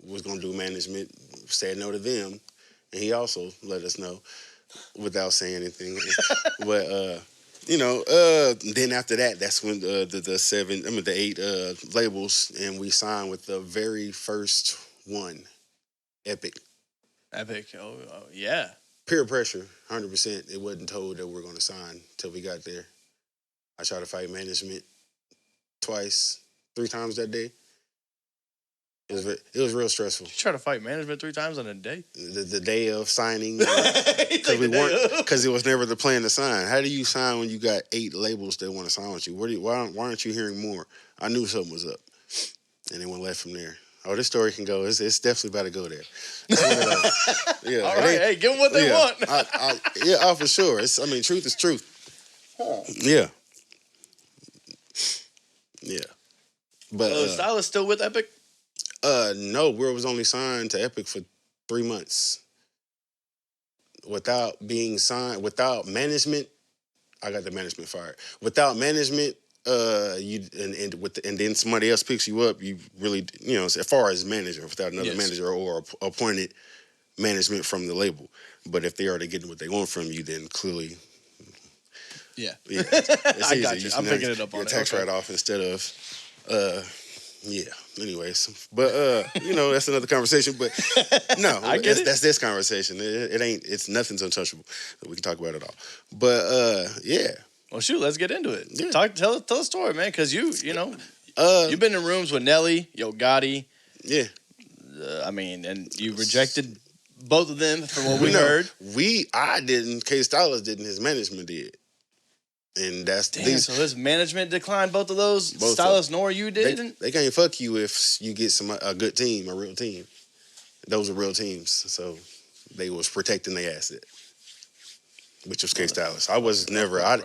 was going to do management, said no to them. And he also let us know without saying anything. But, then after that, that's when the 8 labels, and we signed with the very first one, Epic. Oh yeah. Peer pressure, 100%. It wasn't told that we were going to sign until we got there. I tried to fight management 3 times that day. It was real stressful. You try to fight management 3 times on a day? The day of signing, because it was never the plan to sign. How do you sign when you got 8 labels that want to sign with you? Why aren't you hearing more? I knew something was up, and then went left from there. Oh, this story can go. It's definitely about to go there. Yeah. All right. Hey, give them what they want. For sure. Truth is truth. Yeah. Yeah. But Stylus still with Epic? No, we was only signed to Epic for 3 months. Without being signed, without management, I got the management fired. Without management, and then somebody else picks you up, you really, as far as manager, without another manager or appointed management from the label. But if they already getting what they want from you, then clearly, yeah, it's I got you. I'm picking it up on tax write-off instead of Yeah. Anyways, but that's another conversation. But no, I get it. That's this conversation. It ain't. It's nothing's untouchable. We can talk about it all. But yeah. Well, shoot, let's get into it. Yeah. Tell the story, man, because you've been in rooms with Nelly, Yo Gotti. Yeah. And you rejected both of them from what we heard. I didn't. K Stylus didn't. His management did. And that's so his management declined both of those. Stylus nor you didn't. They can't fuck you if you get a good team, a real team. Those are real teams, so they was protecting their asset, which was K Stylus. I was never. I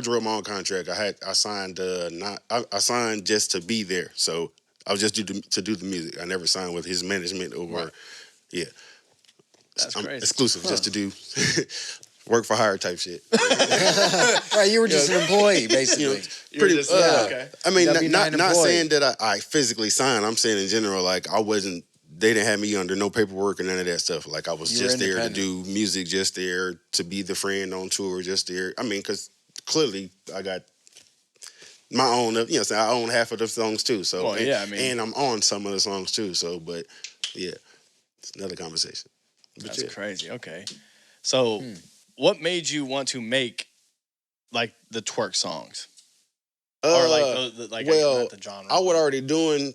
drew my own contract. I signed I signed just to be there. So I was just to do the music. I never signed with his management or yeah. That's crazy. Exclusive just to do. Work for hire type shit. Right, you were just an employee, basically. Okay. I mean, not saying that I physically signed. I'm saying in general, like I wasn't. They didn't have me under no paperwork or none of that stuff. Like I was just there to do music, just there to be the friend on tour, just there. I mean, because clearly I got my own. I own half of the songs too. So and I'm on some of the songs too. So, but yeah, it's another conversation. But that's crazy. Okay, so. What made you want to make like the twerk songs? Or not the genre. I was already doing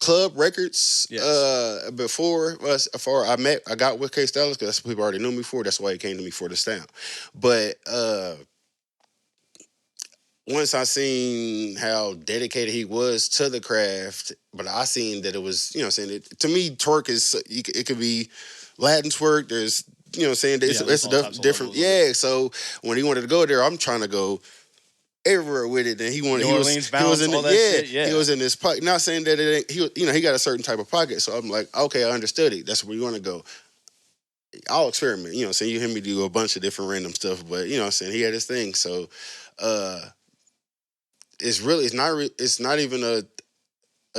club records before I got with K Stylus because that's what people already knew me for. That's why he came to me for the sound. But once I seen how dedicated he was to the craft, but I seen that it was, to me, twerk is, it could be Latin twerk. There's, it's different. Yeah. So when he wanted to go there, I'm trying to go everywhere with it. And he was in this pocket. Not saying that it ain't, he got a certain type of pocket. So I'm like, okay, I understood it. That's where you want to go. I'll experiment. You hear me do a bunch of different random stuff, but he had his thing. So it's not even a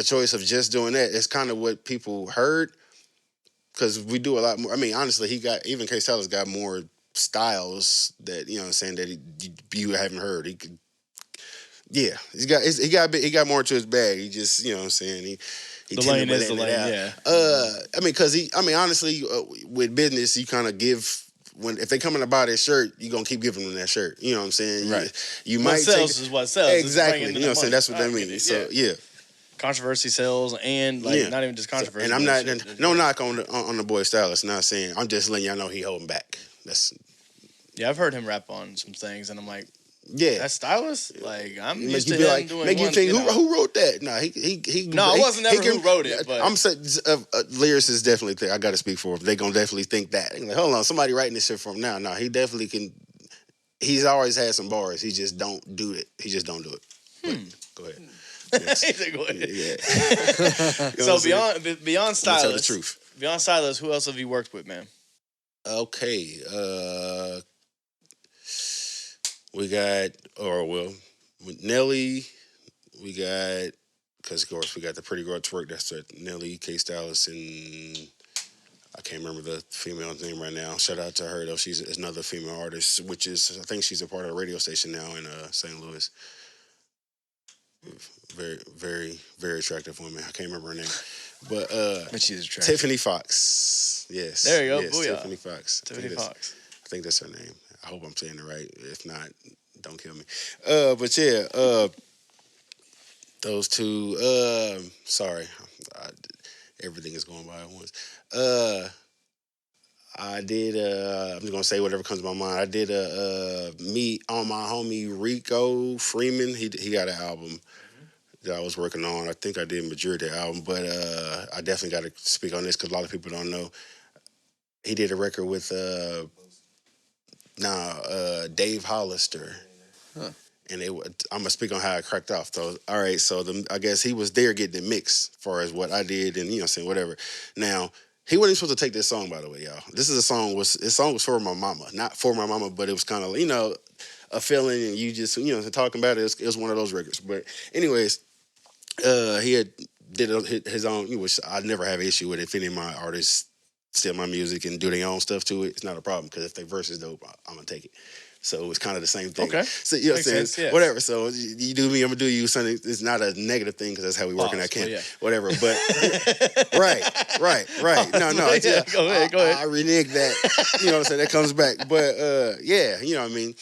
choice of just doing that. It's kind of what people heard. Because we do a lot more. I mean, honestly, even K Stylus got more styles that that you haven't heard. He got more to his bag. He just he the lane is the lane. Yeah. Honestly, with business, you kind of give if they come in to buy their shirt, you gonna keep giving them that shirt. You know what I'm saying? Right. You what might sells is what sells. Exactly. You know what I'm saying? That's what that means. So yeah. Controversy sells and not even just controversy. And I'm not no knock on the boy Stylus. Not saying, I'm just letting y'all know he holding back. I've heard him rap on some things, and I'm like, yeah, that's Stylus. Like I'm used to him doing. Make you think who wrote that? No, he. No, I wasn't never who wrote it. But I'm saying lyricists definitely think I got to speak for him. They gonna definitely think that. Like, hold on, somebody writing this shit for him now. No, he definitely can. He's always had some bars. He just don't do it. He just don't do it. Go ahead. Yes. So beyond Stylus, the truth. Beyond Stylus, who else have you worked with, man? Okay, we got with Nelly, we got because of course we got the Pretty Girl Twerk. That's Nelly, K Stylus, and I can't remember the female's name right now. Shout out to her though. She's another female artist, which is I think she's a part of a radio station now in St. Louis. Very, very, very attractive woman. I can't remember her name, but she's attractive. Tiffany Fox. Yes, there you go. Yes, Booyah. Tiffany Fox. Tiffany Fox. I think that's her name. I hope I'm saying it right. If not, don't kill me. But yeah, those two. Sorry, everything is going by at once. I did. I'm just gonna say whatever comes to my mind. I did meet on my homie Rico Freeman. He got an album that I was working on. I think I did majority of the album, but I definitely got to speak on this because a lot of people don't know. He did a record with Dave Hollister. Huh. And I'm gonna speak on how it cracked off. So, all right, so I guess he was there getting it mixed as far as what I did, and saying whatever. Now he wasn't supposed to take this song, by the way, y'all. This song was for my mama, not for my mama, but it was kind of a feeling, and you just talking about it. It was one of those records. But anyways, he had did his own, which I never have an issue with if any of my artists steal my music and do their own stuff to it, it's not a problem because if their verse is dope, I'm gonna take it. So it's kind of the same thing. Okay. So you know what I'm saying? Yeah. Whatever. So you do me, I'm gonna do you. Something. It's not a negative thing because that's how we work in that camp. Yeah. Whatever. But right. No. Yeah, go ahead. I renege that. You know what I'm saying? That comes back. But yeah, you know what I mean.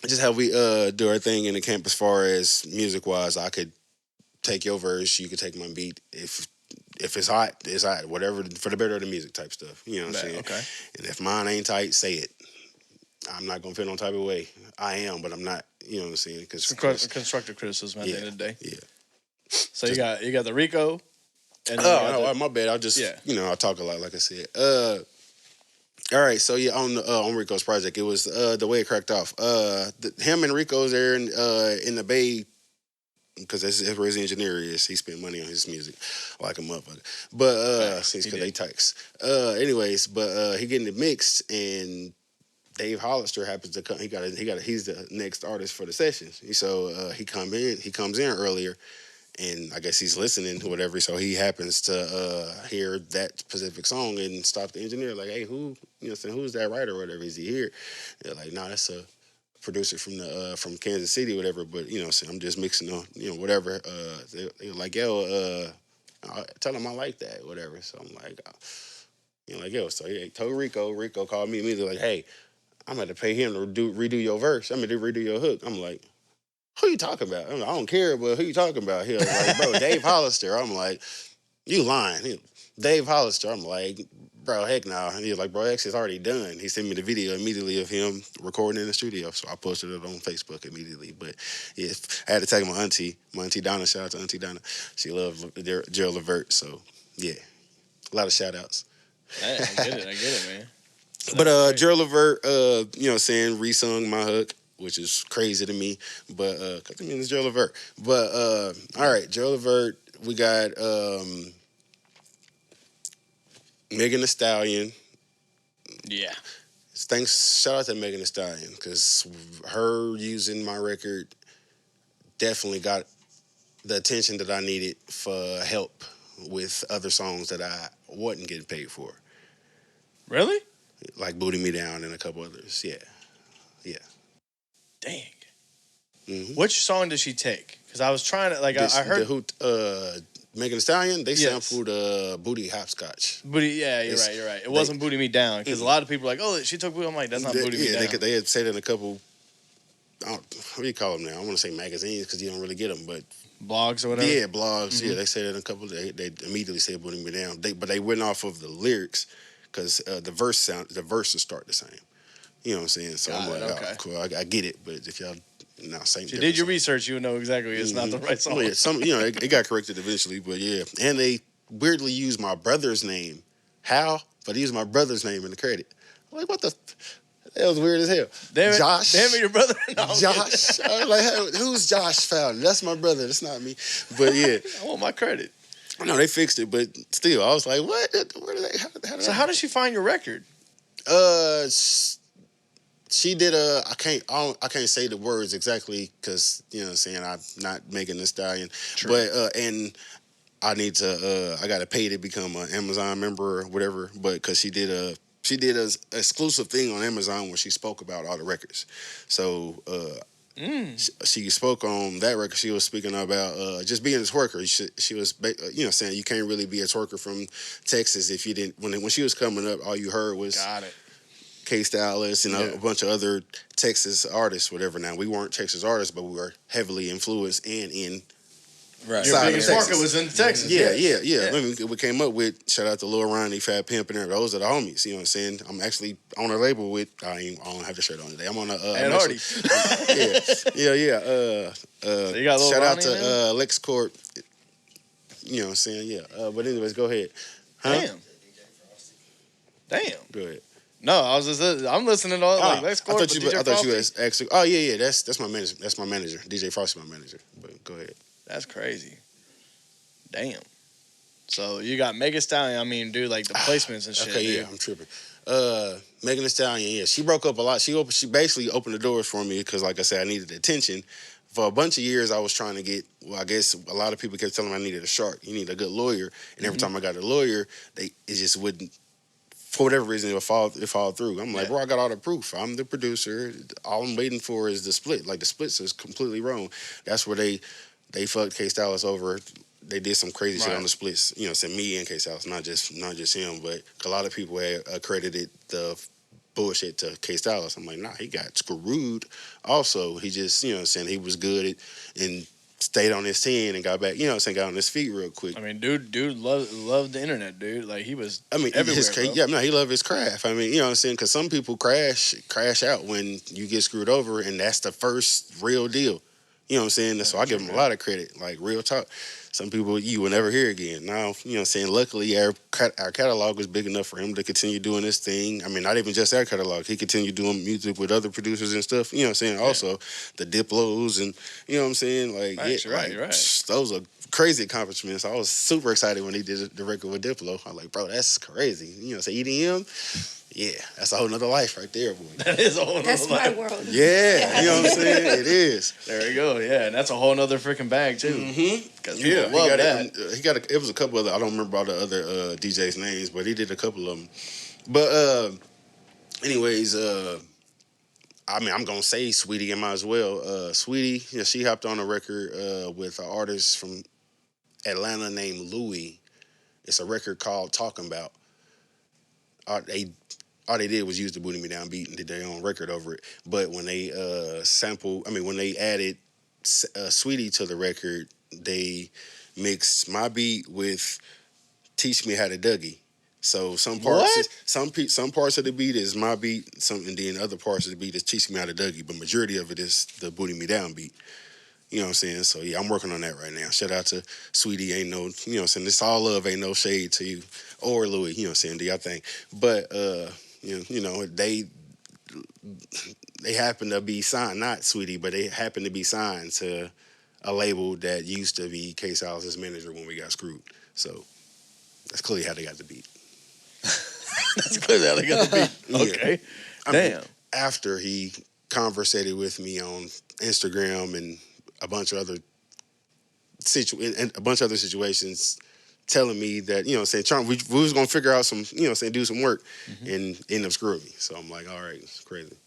Just how we do our thing in the camp as far as music wise. I could take your verse. You could take my beat. If it's hot, it's hot. Whatever for the better of the music type stuff. You know what I'm saying? Okay. And if mine ain't tight, say it. I'm not gonna feel no type of way. I am, but I'm not. You know what I'm saying? Cause constructive criticism at the end of the day. Yeah. So you got the Rico. And my bad. I'll just I talk a lot, like I said. All right. So yeah, on Rico's project, it was the way it cracked off. Him and Rico's there in the Bay. Because that's where his engineer is. He spent money on his music like a motherfucker. But because they tykes. Anyways, but he getting it mixed and Dave Hollister happens to come. He's the next artist for the sessions. So he comes in earlier, and I guess he's listening to whatever. So he happens to hear that specific song and stop the engineer like, "Hey, who's that writer or whatever? Is he here?" They're like, "Nah, that's a producer from Kansas City, whatever." But I'm just mixing on whatever. They're like, "Yo, tell him I like that, whatever." So I'm like, yo. So he told Rico. Rico called me immediately like, "Hey, I'm going to pay him to redo your verse. I'm going to redo your hook." I'm like, "Who you talking about?" I'm like, "I don't care, but who you talking about?" He was like, "Bro, Dave Hollister." I'm like, "You lying." Dave Hollister. I'm like, "Bro, heck no." And he was like, "Bro, X is already done." He sent me the video immediately of him recording in the studio. So I posted it on Facebook immediately. But yeah, I had to tag my auntie Donna. Shout out to Auntie Donna. She loved Gerald Levert. So yeah, a lot of shout outs. I get it, man. But Gerald Levert, re-sung my hook, which is crazy to me. But it's Gerald Levert. But all right, Gerald Levert. We got Megan Thee Stallion. Yeah. Shout out to Megan Thee Stallion because her using my record definitely got the attention that I needed for help with other songs that I wasn't getting paid for. Really? Like Booty Me Down and a couple others. Yeah. Dang. Mm-hmm. Which song did she take? Because I was trying to, I heard... Megan Thee Stallion, they sampled Booty Hopscotch. Booty, yeah, you're right. It wasn't Booty Me Down, because a lot of people are like, "Oh, she took Booty." I'm like, "That's not Booty Me Down." They had said it in a couple, what do you call them now? I want to say magazines, because you don't really get them, but... Blogs or whatever? Yeah, blogs. Mm-hmm. Yeah, they said it in a couple, they immediately said Booty Me Down. But they went off of the lyrics, because the verses start the same. You know what I'm saying? So I'm like, okay. Oh, cool, I get it, but if y'all... No, same. If you did your research, you would know exactly it's not the right song. Well, yeah, it got corrected eventually, but yeah. And they weirdly used my brother's name. How? But he used my brother's name in the credit. I'm like, what the? That was weird as hell. Josh. Damn it, your brother. No, Josh. I was like, who's Josh Fowler? That's my brother. That's not me. But yeah. I want my credit. No, they fixed it, but still, I was like, what? Where did they? How did she find your record? She did I can't say the words exactly because I'm not Megan Thee Stallion. True. But and I need to I got to pay to become an Amazon member or whatever. But because she did a exclusive thing on Amazon where she spoke about all the records. So she spoke on that record. She was speaking about just being a twerker. She was saying you can't really be a twerker from Texas if you didn't when she was coming up. All you heard was got it. K-Stylist and a bunch of other Texas artists, whatever. Now, we weren't Texas artists, but we were heavily influenced and in Your biggest market was in Texas. Yeah. We came up with, shout out to Lil Ronnie, Fat Pimp, and those are the homies. You know what I'm saying? I'm actually on a label with, I don't have the shirt on today. I'm on a... and Hardy. So you got Lil shout Ronnie out to LexCorp. You know what I'm saying? Yeah. But anyways, go ahead. Huh? Damn. Go ahead. No, I'm listening to all LexCorp. I thought you was actually. Oh yeah. That's my manager. That's my manager. DJ Frosty, my manager. But go ahead. That's crazy. Damn. So you got Megan Thee Stallion. I mean, dude, like the placements and shit. Okay, yeah, I'm tripping. Megan Thee Stallion. Yeah, she broke up a lot. She basically opened the doors for me because, like I said, I needed attention. For a bunch of years, I was trying to get. Well, I guess a lot of people kept telling me I needed a shark. You need a good lawyer, and every time I got a lawyer, it just wouldn't for whatever reason, it fall through. I'm like, bro, I got all the proof. I'm the producer. All I'm waiting for is the split. Like, the splits is completely wrong. That's where they fucked K Styles over. They did some crazy shit on the splits. You know, said me and K Styles, not just him, but a lot of people had accredited the bullshit to K Styles. I'm like, nah, he got screwed. Also, he just, you know, saying he was good and stayed on his 10 and got back, you know, saying got on his feet real quick. I mean, dude loved the internet, dude. Like, he was. I mean, everywhere, he loved his craft. I mean, you know what I'm saying? Because some people crash out when you get screwed over, and that's the first real deal. You know what I'm saying? So I give him a lot of credit, like, real talk. Some people you will never hear again. Now, you know what I'm saying? Luckily, our catalog was big enough for him to continue doing this thing. I mean, not even just our catalog. He continued doing music with other producers and stuff. You know what I'm saying? Yeah. Also, the Diplos and, you know what I'm saying? Like, right. Those are crazy accomplishments. I was super excited when he did the record with Diplo. I was like, bro, that's crazy. You know, say EDM. Yeah, that's a whole nother life right there, boy. That is a whole nother life. That's my world. Yeah, you know what I'm saying? It is. There we go. Yeah, and that's a whole nother freaking bag too. Because love that. It was a couple other. I don't remember all the other DJs' names, but he did a couple of them. But anyways, I mean, I'm gonna say Sweetie and might as well. Sweetie, you know, she hopped on a record with an artist from Atlanta named Louis. It's a record called Talking About. All they did was use the Booty Me Down beat and did their own record over it. But when they when they added Sweetie to the record, they mixed my beat with Teach Me How to Dougie. So some parts, some parts of the beat is my beat, and then other parts of the beat is Teach Me How to Dougie. But majority of it is the Booty Me Down beat. You know what I'm saying? So yeah, I'm working on that right now. Shout out to Sweetie. Ain't no, you know what I'm saying? This all love, ain't no shade to you or Louis. You know what I'm saying? Do y'all think? But you know, they happen to be signed, not Sweetie, but they happen to be signed to a label that used to be K Styles' manager when we got screwed. So that's clearly how they got the beat. That's clearly how they got the beat. Okay. Yeah. Damn. Mean, after he conversated with me on Instagram and a bunch of other situations, telling me that, you know, saying we was gonna figure out some, you know, saying do some work, and end up screwing me. So I'm like, all right, it's crazy.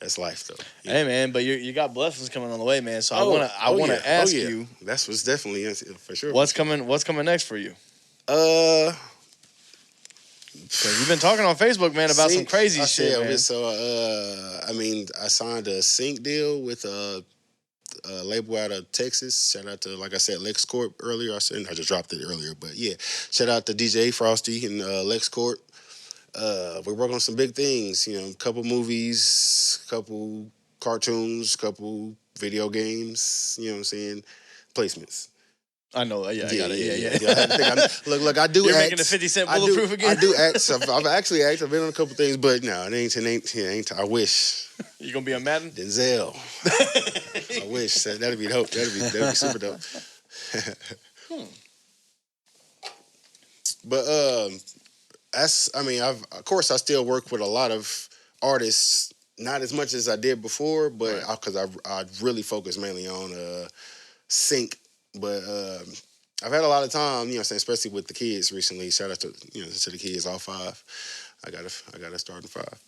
That's life, though. Yeah. Hey, man, but you got blessings coming on the way, man. So I wanna ask you. That's what's definitely for sure. What's coming next for you? Because you've been talking on Facebook, man, about some crazy shit, man. So I mean, I signed a sync deal with a label out of Texas. Shout out to, like I said, LexCorp earlier. I just dropped it earlier, but yeah, shout out to DJ Frosty and LexCorp. We're working on some big things, you know, a couple movies, couple cartoons, couple video games, you know what I'm saying, placements. I know, yeah. I got it. Yeah. Look, I do. You're act, making the 50 Cent bulletproof again. I do act. I've actually acted. I've been on a couple things, but no, it ain't. I wish. You gonna be on Madden? Denzel. I wish. That'd be dope. That'd be super dope. But of course I still work with a lot of artists, not as much as I did before, but because I really focus mainly on sync. But I've had a lot of time, you know, especially with the kids recently. Shout out to, you know, to the kids, all five. I got a starting five.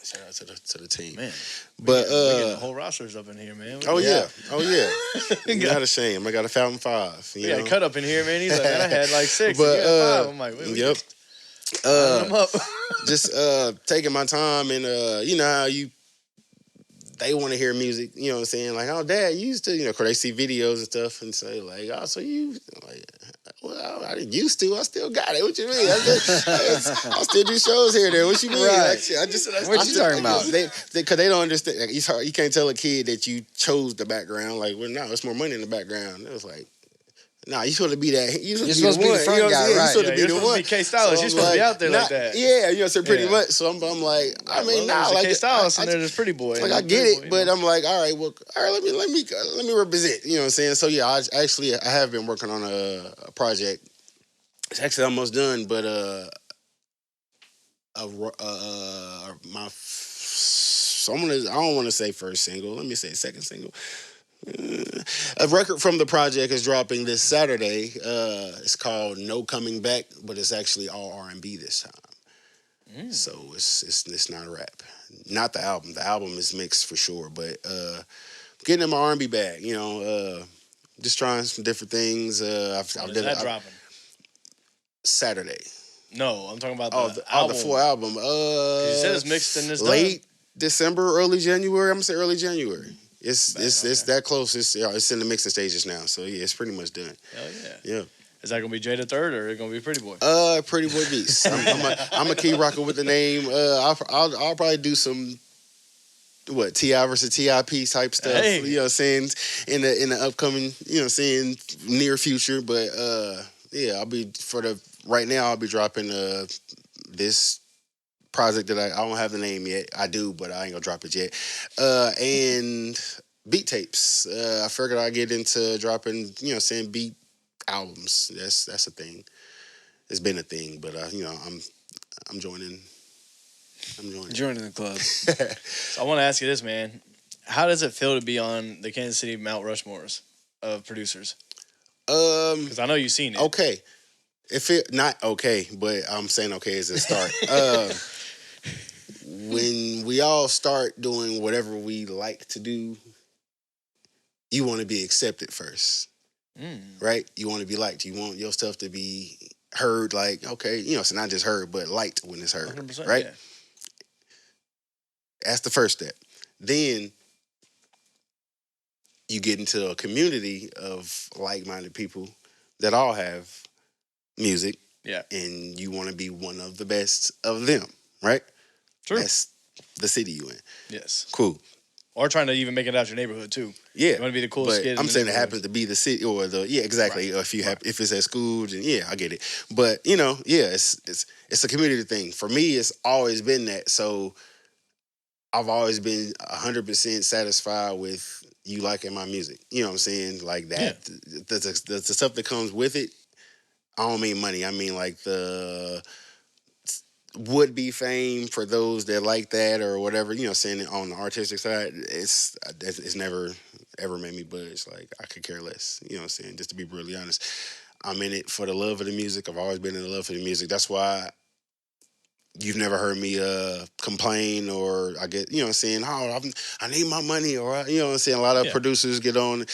Shout out to the team, man. But we getting the whole rosters up in here, man. Oh yeah. Not ashamed. I got a Fountain Five. We got a cut up in here, man. He's like, man, I had like 6. But five. I'm like, wait, yep. I'm up. Just taking my time, and you know how they want to hear music, you know what I'm saying? Like, oh, Dad, you used to, you know, cause they see videos and stuff and say, like, oh, so you, like, well, I didn't used to. I still got it. What you mean? I'll still do shows here and there. What you mean? Right. Like, what you talking about? Because they don't understand. Like, it's hard. You can't tell a kid that you chose the background. Like, well, no, it's more money in the background. It was like, nah, you supposed to be that. You're supposed to be the front guy, right? You're supposed to be the one. You're supposed to be K Styles. You're supposed to be out there like that. Yeah, you know, so pretty much. So I'm like, I mean, nah, like K Styles and there's Pretty Boy. Like I get it, but I'm like, all right, let me represent. You know what I'm saying? So yeah, I have been working on a project. It's actually almost done, but I don't want to say first single. Let me say second single. A record from the project is dropping this Saturday. It's called No Coming Back, but it's actually all R&B this time. So it's not a rap. Not the album. The album is mixed for sure, but getting in my R&B bag, just trying some different things. When is that dropping? Saturday. No, I'm talking about the album. The full album. You said it's mixed and it's late done. December, early January. I'm gonna say early January. It's that close. It's in the mixing stages now. So yeah, it's pretty much done. Hell yeah. Yeah. Is that gonna be Jay the Third or is it gonna be Pretty Boy? Pretty Boi Beats. I'm gonna keep rocking with the name. I'll probably do some T.I. versus T.I.P. type stuff. Hey. You know what I'm saying, in the upcoming, near future. But I'll be right now I'll be dropping this project that I don't have the name yet. I do, but I ain't gonna drop it yet. And beat tapes. I figured I'd get into dropping, beat albums. That's a thing. It's been a thing, but I'm joining. Joining the club. So I want to ask you this, man. How does it feel to be on the Kansas City Mount Rushmores of producers? Because I know you've seen it. Okay. If it not okay, but I'm saying okay as a start. When we all start doing whatever we like to do, you want to be accepted first, right? You want to be liked. You want your stuff to be heard. Like, okay, it's not just heard, but liked when it's heard, right? Yeah. That's the first step. Then you get into a community of like-minded people that all have music. Yeah. And you want to be one of the best of them, right? True. That's the city you in. Yes. Cool. Or trying to even make it out your neighborhood too. Yeah. You want to be the coolest kid. I'm saying it happens to be the city or exactly. Right. Or if it's at school, then I get it. But it's a community thing. For me, it's always been that. So I've always been 100% satisfied with you liking my music. You know what I'm saying? Like that. Yeah. The stuff that comes with it. I don't mean money. I mean like the would-be fame for those that like that or whatever. Saying it on the artistic side, it's never ever made me budge. Like I could care less. You know what I'm saying? Just to be brutally honest, I'm in it for the love of the music. I've always been in the love for the music. That's why you've never heard me complain or I get saying, oh, I need my money or I'm saying a lot of producers get on.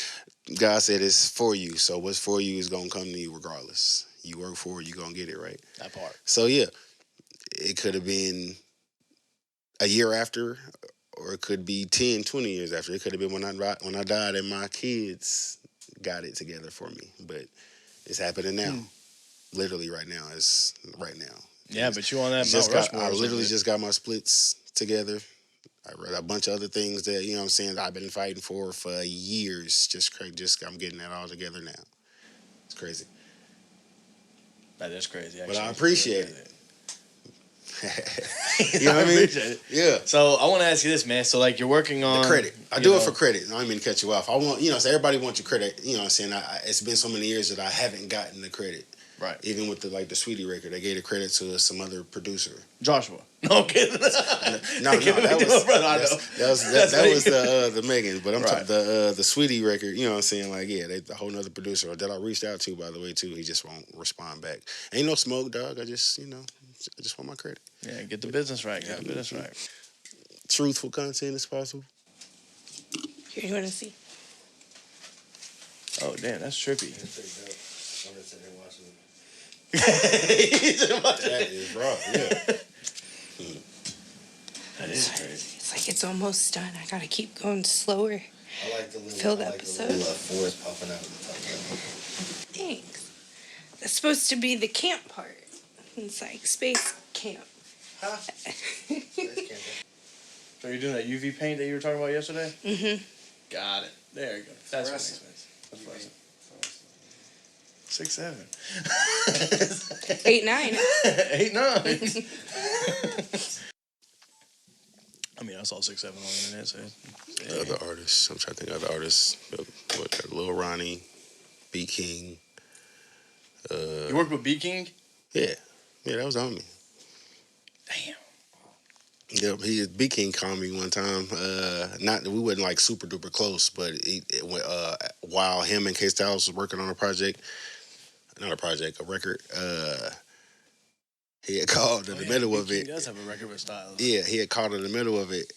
God said it's for you. So what's for you is gonna come to you regardless. You work for it, you're gonna get it, right? That part. So yeah, it could have been a year after, or it could be 10, 20 years after. It could have been when I died and my kids got it together for me. But it's happening now. Literally right now. It's right now. Yeah, but you on that Mount Rushmore. I literally just got my splits together. I read a bunch of other things that, I've been fighting for years. I'm getting that all together now. It's crazy. That is crazy, actually. But I appreciate it. You know what I mean? Yeah. So I want to ask you this, man. So like you're working on the credit. I do it for credit. I don't mean to cut you off. I want, so everybody wants your credit. You know what I'm saying? It's been so many years that I haven't gotten the credit. Right. Even with the Sweetie record, they gave the credit to some other producer. Joshua. No, I'm kidding. No, that was the Megan, but I'm talking the Sweetie record. You know what I'm saying? Like, yeah, they a whole nother producer that I reached out to, by the way, too. He just won't respond back. Ain't no smoke, dog. I just want my credit. Yeah, get the business right. Get the business right. Truthful content as possible. Here, you want to see? Oh, damn, that's trippy. That is raw, yeah. That is crazy. It's like it's almost done. I gotta keep going slower. I like the little Fill the episode. forest popping out of the top. Thanks. That's supposed to be the camp part. It's like space camp. Huh? So you're doing that UV paint that you were talking about yesterday? Mm-hmm. Got it. There you go. That's what makes sense. That's fluorescent. 6'7". 8'9". 8'9". I mean, I saw 6'7" on the internet. So Other artists. I'm trying to think of other artists. Lil Ronnie, B King. You worked with B King? Yeah, that was on me. Damn. Yeah, B King called me one time. Not we wasn't like super duper close, but while him and K Styles was working on a project, not a project, a record. He had called in the middle B of King it. does have a record with Styles. Yeah, he had called in the middle of it.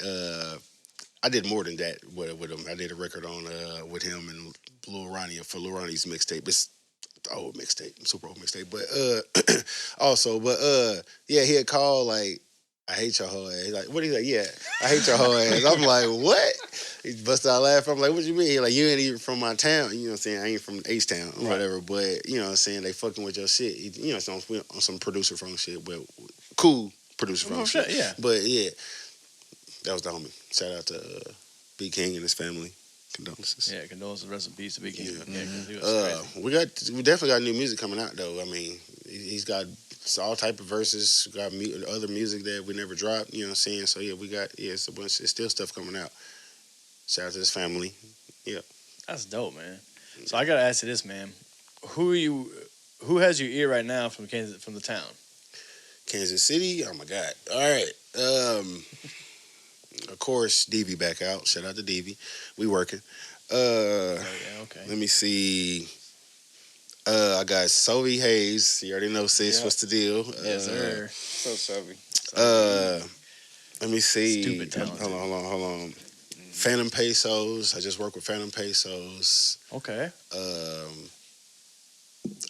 I did more than that with him. I did a record on with him and Lil Ronnie for Lil Ronnie's mixtape. It's the old mixtape, super old mixtape. But yeah, he had called like, I hate your whole ass. He's like, what do you like? Yeah, I hate your whole ass. I'm like, what? He busted out laughing. I'm like, what you mean? He like, you ain't even from my town. You know what I'm saying? I ain't from H-Town or whatever. But, you know what I'm saying? They fucking with your shit. You know, on some producer phone shit. But cool producer phone shit. Yeah. But, yeah, that was the homie. Shout out to B King and his family. Condolences. Yeah, condolences. Rest in peace to B King. Yeah. Yeah, 'cause he was crazy. We definitely got new music coming out though. I mean, he's got all type of verses. Got other music that we never dropped. You know what I'm saying? So yeah, we got it's a bunch. It's still stuff coming out. Shout out to his family. Yeah, That's dope, man. So I gotta ask you this, man. Who has your ear right now from the town? Kansas City. Oh my God. All right. Of course, DV back out. Shout out to DV. We working. Okay. Let me see. I got Sovie Hayes. You already know, sis. What's the deal? Yes, sir. So Sovie. Let me see. Stupid talented. Hold on. Phantom Pesos. I just work with Phantom Pesos. Okay.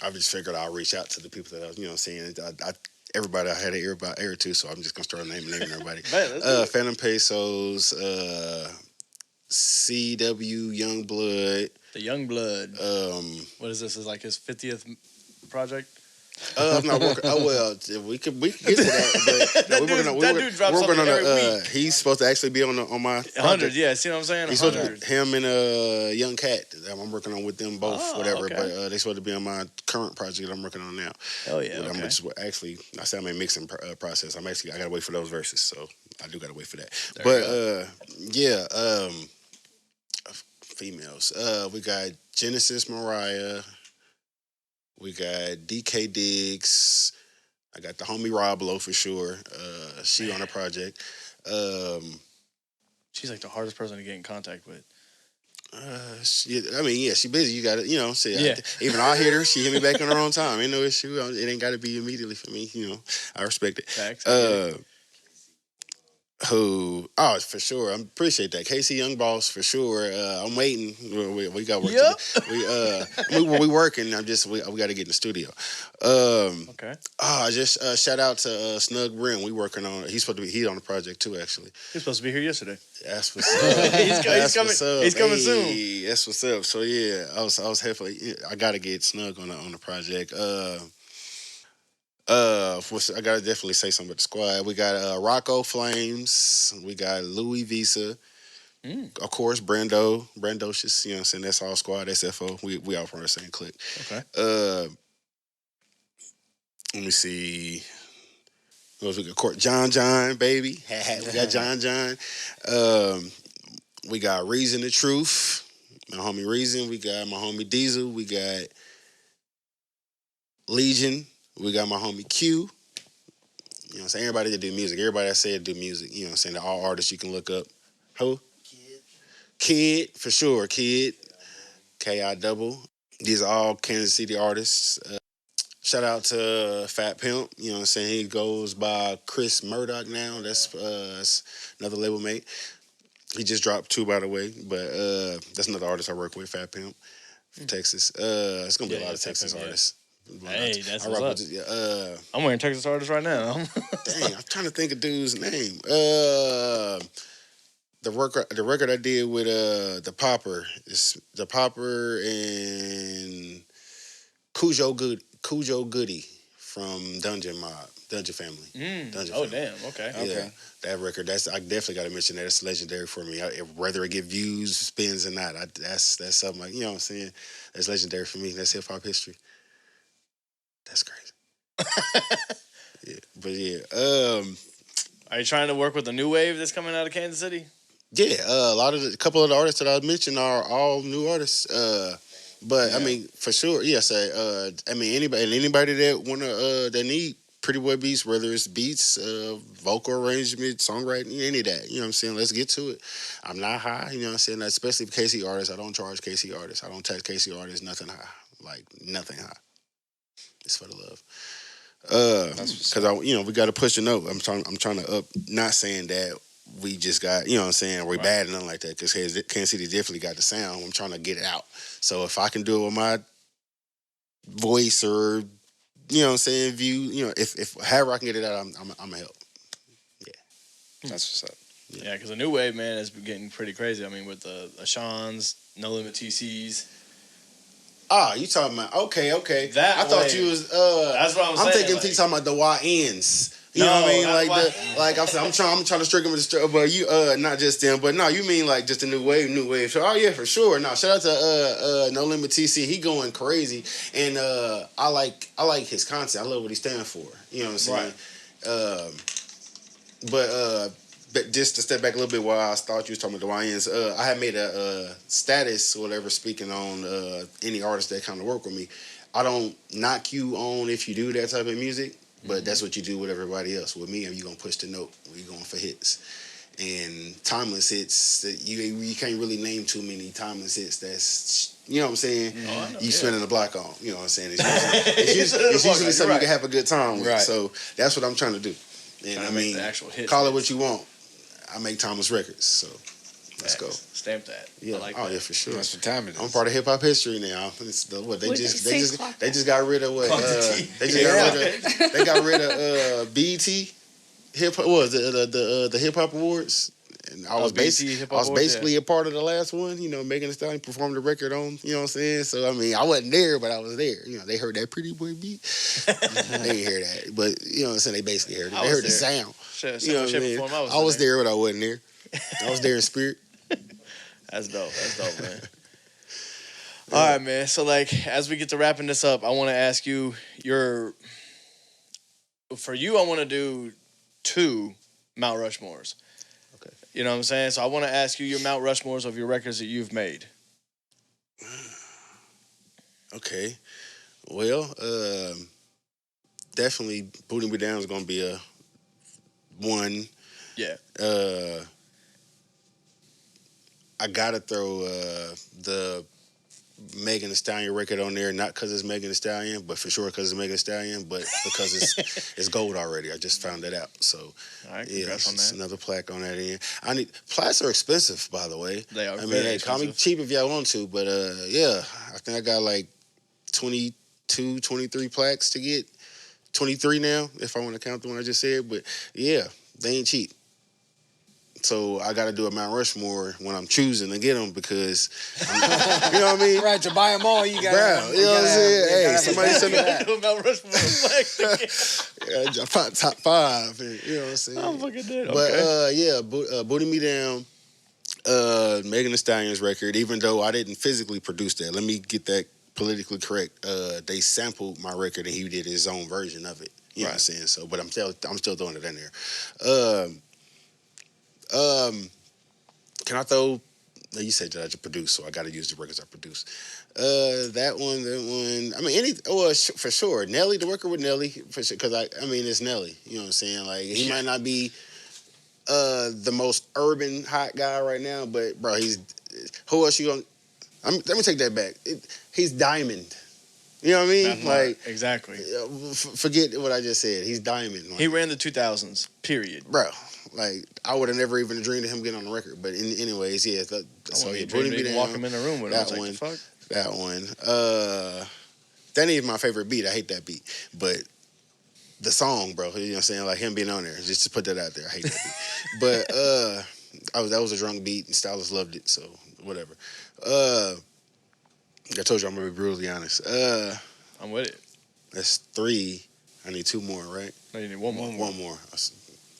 I just figured I'll reach out to the people that you know what I'm saying. Everybody I had an ear to, so I'm just gonna start naming everybody. Phantom Pesos, CW Youngblood. The Youngblood. What is this? Is like his 50th project? I'm not working. Oh well, we could get to that. But no, dude drops something every week. He's supposed to actually be on my 100. Yeah, see what I'm saying? He's 100. Him and Young Cat. I'm working on with them both. Whatever. Okay. But they supposed to be on my current project I'm working on now. Hell yeah. I'm Okay. just actually. I said I'm in mixing process. I gotta wait for those verses, so I do gotta wait for that. Females. We got Genesis Mariah. We got DK Diggs. I got the homie Rob Lowe for sure. She on a project. She's like the hardest person to get in contact with. She busy. You got to, you know, say, Yeah. Even I hit her. She hit me back on her own time. Ain't no issue. It ain't got to be immediately for me. You know, I respect it. Facts. For sure. I appreciate that. Casey Young Boss for sure. I'm waiting. We got work to do. We working. We got to get in the studio. Okay. Just shout out to Snug Brim. We working on. He's on the project too. Actually, He was supposed to be here yesterday. that's what's up. He's coming soon. Hey, that's what's up. So yeah, I was heavily. I got to get Snug on the project. I gotta definitely say something about the squad. We got Rocco Flames. We got Louis Visa. Of course, Brandocious. You know what I'm saying? That's all squad. SFO. We all from the same clique. Okay. Let me see. What else we got? John, baby. We got John. We got Reason the Truth. My homie Reason. We got my homie Diesel. We got Legion. We got my homie Q. You know what I'm saying? Everybody that do music. Everybody that said do music. You know what I'm saying? They're all artists you can look up. Who? Kid, for sure. Kid. K.I. Double. These are all Kansas City artists. Shout out to Fat Pimp. You know what I'm saying? He goes by Chris Murdoch now. That's another label mate. He just dropped 2, by the way. But that's another artist I work with, Fat Pimp from Texas. It's going to be a lot of Texas artists. Hey, that's I what's rock up. with I'm wearing Texas artists right now. dang, I'm trying to think of dude's name. The record I did with the Popper and Cujo Goody from Dungeon Family. Dungeon Family. Damn. Okay. Yeah, that record. I definitely got to mention that. It's legendary for me. Whether it get views, spins, or not, that's something like, you know what I'm saying. That's legendary for me. That's hip hop history. That's crazy. Yeah, but yeah. Are you trying to work with the new wave that's coming out of Kansas City? Yeah, a couple of the artists that I mentioned are all new artists. But I mean, for sure, yes. Anybody that wanna that need Pretty Boi Beats, whether it's beats, vocal arrangement, songwriting, any of that. You know what I'm saying? Let's get to it. I'm not high, you know what I'm saying? Especially for KC artists. I don't charge KC artists. I don't text KC artists, nothing high. Like, nothing high. It's for the love. Because we got to push the note. I'm trying to up. Not saying that we just got, you know what I'm saying, we're bad and nothing like that. Because Kansas City definitely got the sound. I'm trying to get it out. So if I can do it with my voice or, you know what I'm saying, view, you know, if however I can get it out, I'm gonna help. Yeah, that's what's up. Yeah, because the new wave, man, is getting pretty crazy. I mean, with the Ashans, No Limit TCs. Ah, you talking about okay. That I thought you was that's what I'm saying. I'm thinking like, you talking about the YNs. You know what I mean? Like I'm trying to strict them with the but you not just them, but no, you mean like just the new wave. So yeah, for sure. No, shout out to No Limit TC. He going crazy. And I like his content. I love what he stands for. You know what I'm saying? Right. But just to step back a little bit while I thought you was talking about the YNs, I had made a status or whatever speaking on any artist that kind of work with me. I don't knock you on if you do that type of music, but that's what you do with everybody else. With me, you're going to push the note. We're going for hits. And timeless hits, you can't really name too many timeless hits that's, you know what I'm saying, you spending the block on. You know what I'm saying? It's usually something you can have a good time with. Right. So that's what I'm trying to do. And I mean, the actual hits, call it what you want. I make timeless records, so let's go. Stamp that. Yeah. I like that. Yeah, for sure. That's what time it is. I'm part of hip hop history now. They just got rid of what? They got rid of BET hip hop. What was it? The hip hop awards. And I was basically a part of the last one. You know, Megan Thee Stallion performed the record on. You know what I'm saying? So I mean, I wasn't there, but I was there. You know, they heard that Pretty Boi beat. They didn't hear that, but you know what I'm saying. They basically heard it. They heard the sound. You know what I mean? I was there, but I wasn't there. I was there in spirit. That's dope, man. All right, man. So like, as we get to wrapping this up, I want to ask you I want to do 2 Mount Rushmores. Okay. You know what I'm saying? So I want to ask you your Mount Rushmores of your records that you've made. Okay. Well, definitely Booty Me Down is going to be a one. Yeah. I gotta throw the Megan Thee Stallion record on there, not because it's Megan Thee Stallion, but for sure because it's Megan Thee Stallion, but because it's gold already. I just found that out. So all right, yeah, on that. Another plaque on that end. Plaques are expensive, by the way. They are. I mean, hey, call me cheap if y'all want to, but yeah, I think I got like 22, 23 plaques to get. 23 now, if I want to count the one I just said, but yeah, they ain't cheap. So I got to do a Mount Rushmore when I'm choosing to get them because, you know what I mean? Right, to buy them all, you got to. You know what I'm saying? Hey, somebody send me Mount Rushmore. Top 5. You know what I'm saying? I'm fucking dead. But yeah, Booty Me Down, Megan Thee Stallion's record, even though I didn't physically produce that. Let me get that politically correct. They sampled my record and he did his own version of it. You know what I'm saying? So, but I'm still throwing it in there. Can I throw? You said that I produce, so I got to use the records I produce. That one. I mean, for sure. Nelly, the record with Nelly, for sure, because I mean, it's Nelly. You know what I'm saying? Like, he might not be the most urban hot guy right now, but bro, he's who else you gonna? Let me take that back. He's diamond. You know what I mean? Like exactly. Forget what I just said. He's diamond. Like, he ran the 2000s. Period, bro. Like, I would have never even dreamed of him getting on the record. But anyways, yeah. So he Booty Me Down. Walk him in the room with that him. one. Like, the fuck? That one. That ain't even my favorite beat. I hate that beat. But the song, bro. You know what I'm saying? Like, him being on there. Just to put that out there. I hate that beat. But that was a drunk beat, and Stylist loved it. So, whatever. I told you I'm going to be brutally honest. I'm with it. That's 3. I need 2 more, right? No, you need one more. One more.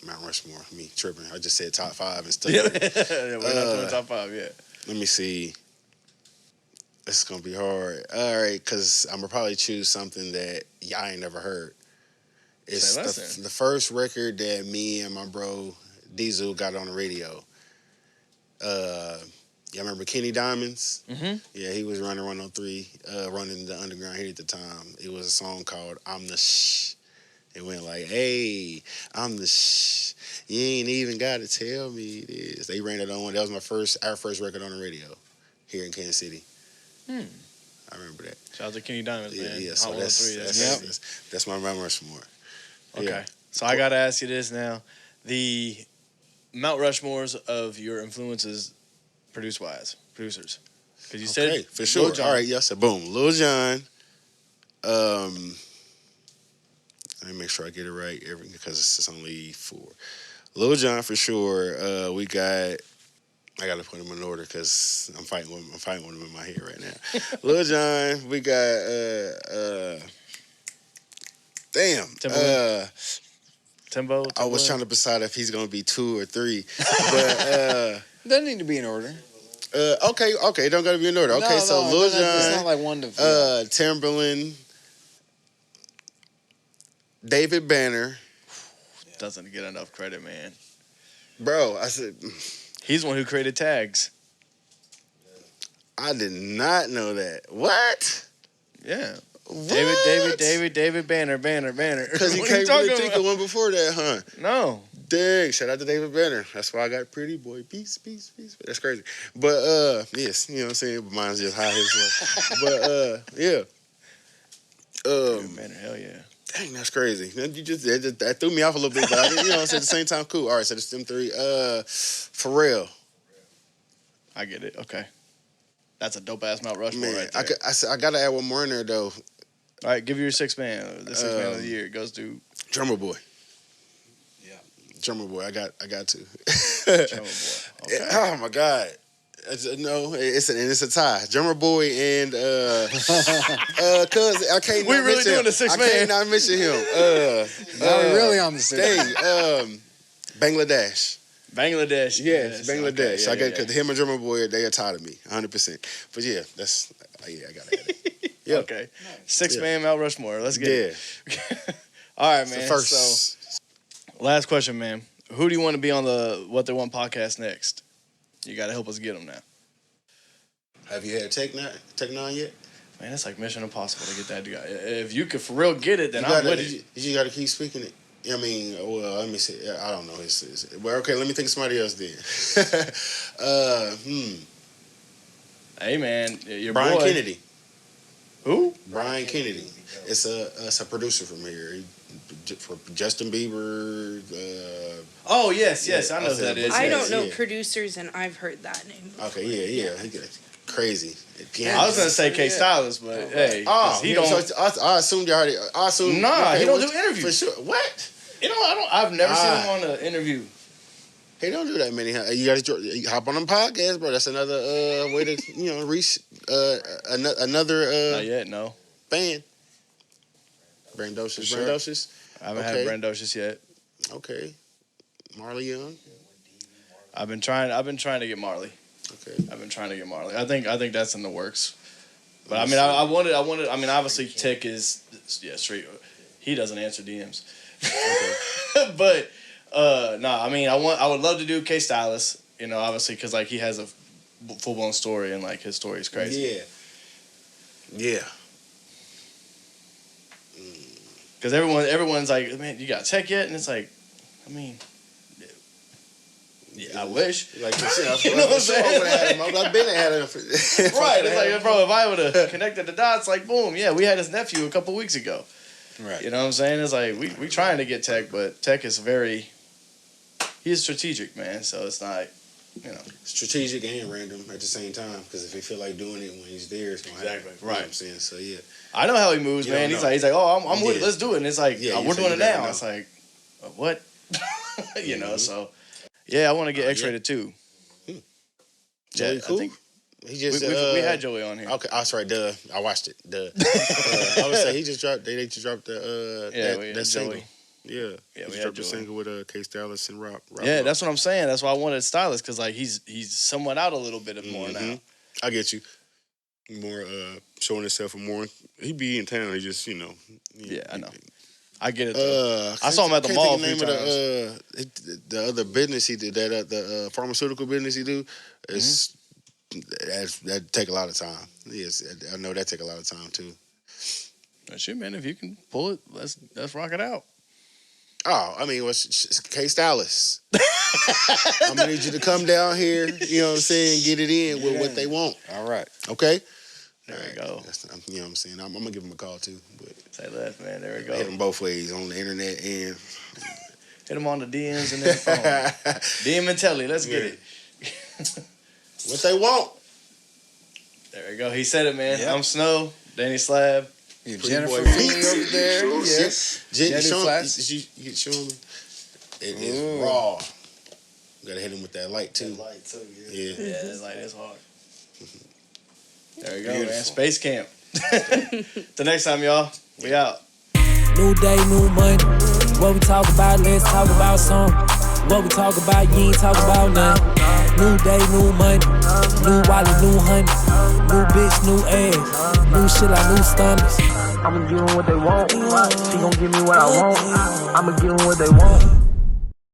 Mount Rushmore. Me tripping. I just said top 5 and stuff. Yeah, we're not doing top 5 yet. Let me see. It's gonna be hard. All right, because I'm gonna probably choose something that y'all ain't never heard. It's the first record that me and my bro Diesel got on the radio. Y'all remember Kenny Diamonds? Mm-hmm. Yeah, he was running 103, running the underground here at the time. It was a song called "I'm the Shh." It went like, "Hey, I'm the you ain't even got to tell me this." They ran it on. That was our first record on the radio here in Kansas City. I remember that. Shout out to Kenny Diamonds, man. Yeah. Hot So 103, that's my Mount Rushmore. Okay. Yeah. So I got to ask you this now. The Mount Rushmores of your influences producers. Because you said for sure. All right, yes, boom. Lil Jon. Let me make sure I get it right because it's only 4. Lil Jon for sure. I got to put them in order because I'm fighting with them in my head right now. Lil Jon, we got Timbo. I was trying to decide if he's gonna be 2 or 3, but doesn't need to be in order. okay, don't gotta be in order. Okay, so Lil Jon, it's not like one to Timberland, David Banner. Doesn't get enough credit, man. Bro, I said he's the one who created tags. I did not know that. What? Yeah. What? David Banner. Because he can't really think of one before that, huh? No. Dang, shout out to David Banner. That's why I got Pretty Boi Beats. That's crazy. But yes, you know what I'm saying? But mine's just high as well. But yeah. David Banner, hell yeah. Dang, that's crazy. That threw me off a little bit, but I did, you know, at the same time, cool. All right, so it's them 3. Pharrell. I get it. Okay. That's a dope ass Mount Rushmore Man, right there. I gotta add one more in there though. All right, give you your 6th man. The 6th man of the year. It goes to Drummer Boy. Yeah. Drummer Boy. I got to. Drummer Boy. Okay. Oh my God. It's a tie. Drummer Boy and cuz I can't. We really doing the 6th man. I can't not mention him. Now we're really on the 6th. Dang. Bangladesh. Bangladesh. Yes, Bangladesh. Okay, I got because him and Drummer Boy, they are tied of me, 100%. But yeah, I gotta have it. Yeah. Okay. 6th man Mount Rushmore. Let's get it. All right, man. First. So, last question, man. Who do you want to be on the What They Want podcast next? You got to help us get them now. Have you had Tech Nine yet? Man, it's like Mission Impossible to get that guy. If you could for real get it, then I'm with it. You got to keep speaking it. I mean, well, let me see. I don't know. Well, okay, let me think of somebody else then. Hey, man, your Brian boy. Kennedy. Who? Brian Kennedy. It's a producer from here. For Justin Bieber. Oh, yes, I know who that is. I don't know yeah. producers, and I've heard that name. Okay, yeah. He got crazy. I was gonna say K Stylist, but hey, he don't. So I assumed you already. Nah, he don't do interviews for sure. What? You know, I've never seen him on an interview. He don't do that many. You gotta hop on them podcasts, bro. That's another way to reach another Not yet, no. fan. Brandocious. I haven't had Brandocious yet. Okay. Marley Young. I've been trying to get Marley. Okay. I've been trying to get Marley. I think that's in the works. But I mean, I wanted. I mean, obviously, Tech is straight. He doesn't answer DMs. Okay. But I mean, I would love to do K Stylist. You know, obviously, because like he has a full blown story and like his story is crazy. Yeah. Because everyone's like, man, you got Tech yet? And it's like, I mean, yeah, I wish. Like, you know what I'm saying? I've been had him. Right. It's like, bro, if I would have connected the dots, like, boom, yeah, we had his nephew a couple weeks ago. Right. You know what I'm saying? It's like, we trying to get Tech, but Tech is he's strategic, man. So it's not, strategic and random at the same time. Because if he feel like doing it when he's there, it's going to happen. Right. You know what I'm saying? So, yeah. I know how he moves, man. He's like, oh, I'm with it. Let's do it. And it's like, we're doing it now. It's like, what? You know, so. Yeah, I want to get X-Rated too. Joey Cool? I think he just, we had Joey on here. Okay, that's right. I watched it. I would say he just dropped. They just dropped that single. Joey. Yeah, he just dropped a single with K Stylist and Rob. Yeah, that's what I'm saying. That's why I wanted Stylist because like he's somewhat out a little bit more now. I get you. More showing himself more. He be in town. He just I know. I get it. Though. I saw him at the mall a few times. The other business he did, the pharmaceutical business he do, is that take a lot of time. Yes, I know that take a lot of time too. Shit, man, if you can pull it, let's rock it out. Oh, I mean, K-Stylist. I'm gonna need you to come down here, you know what I'm saying, get it in with what they want. All right. Okay? There we go. You know what I'm saying? I'm gonna give them a call too. But say less, man. There we go. Hit them both ways, on the internet and hit them on the DMs and then the phone. DM and Telly, let's get it. What they want. There we go. He said it, man. Yep. I'm Snow, Danny Slab. Jennifer Beats over there. Yes. Jenny Flash. You show me. It is raw. You gotta hit him with that light too. That light too, yeah. Yeah, that light is hard. There we go, man. Space Camp. Till next time, y'all. We out. New day, new money. What we talk about, let's talk about some. What we talk about, you ain't talk about none. New day, new money. New wallet, new honey. New bitch, new ass. New shit like new stomachs. I'ma give them what they want. She gon' give me what I want. I'ma give them what they want.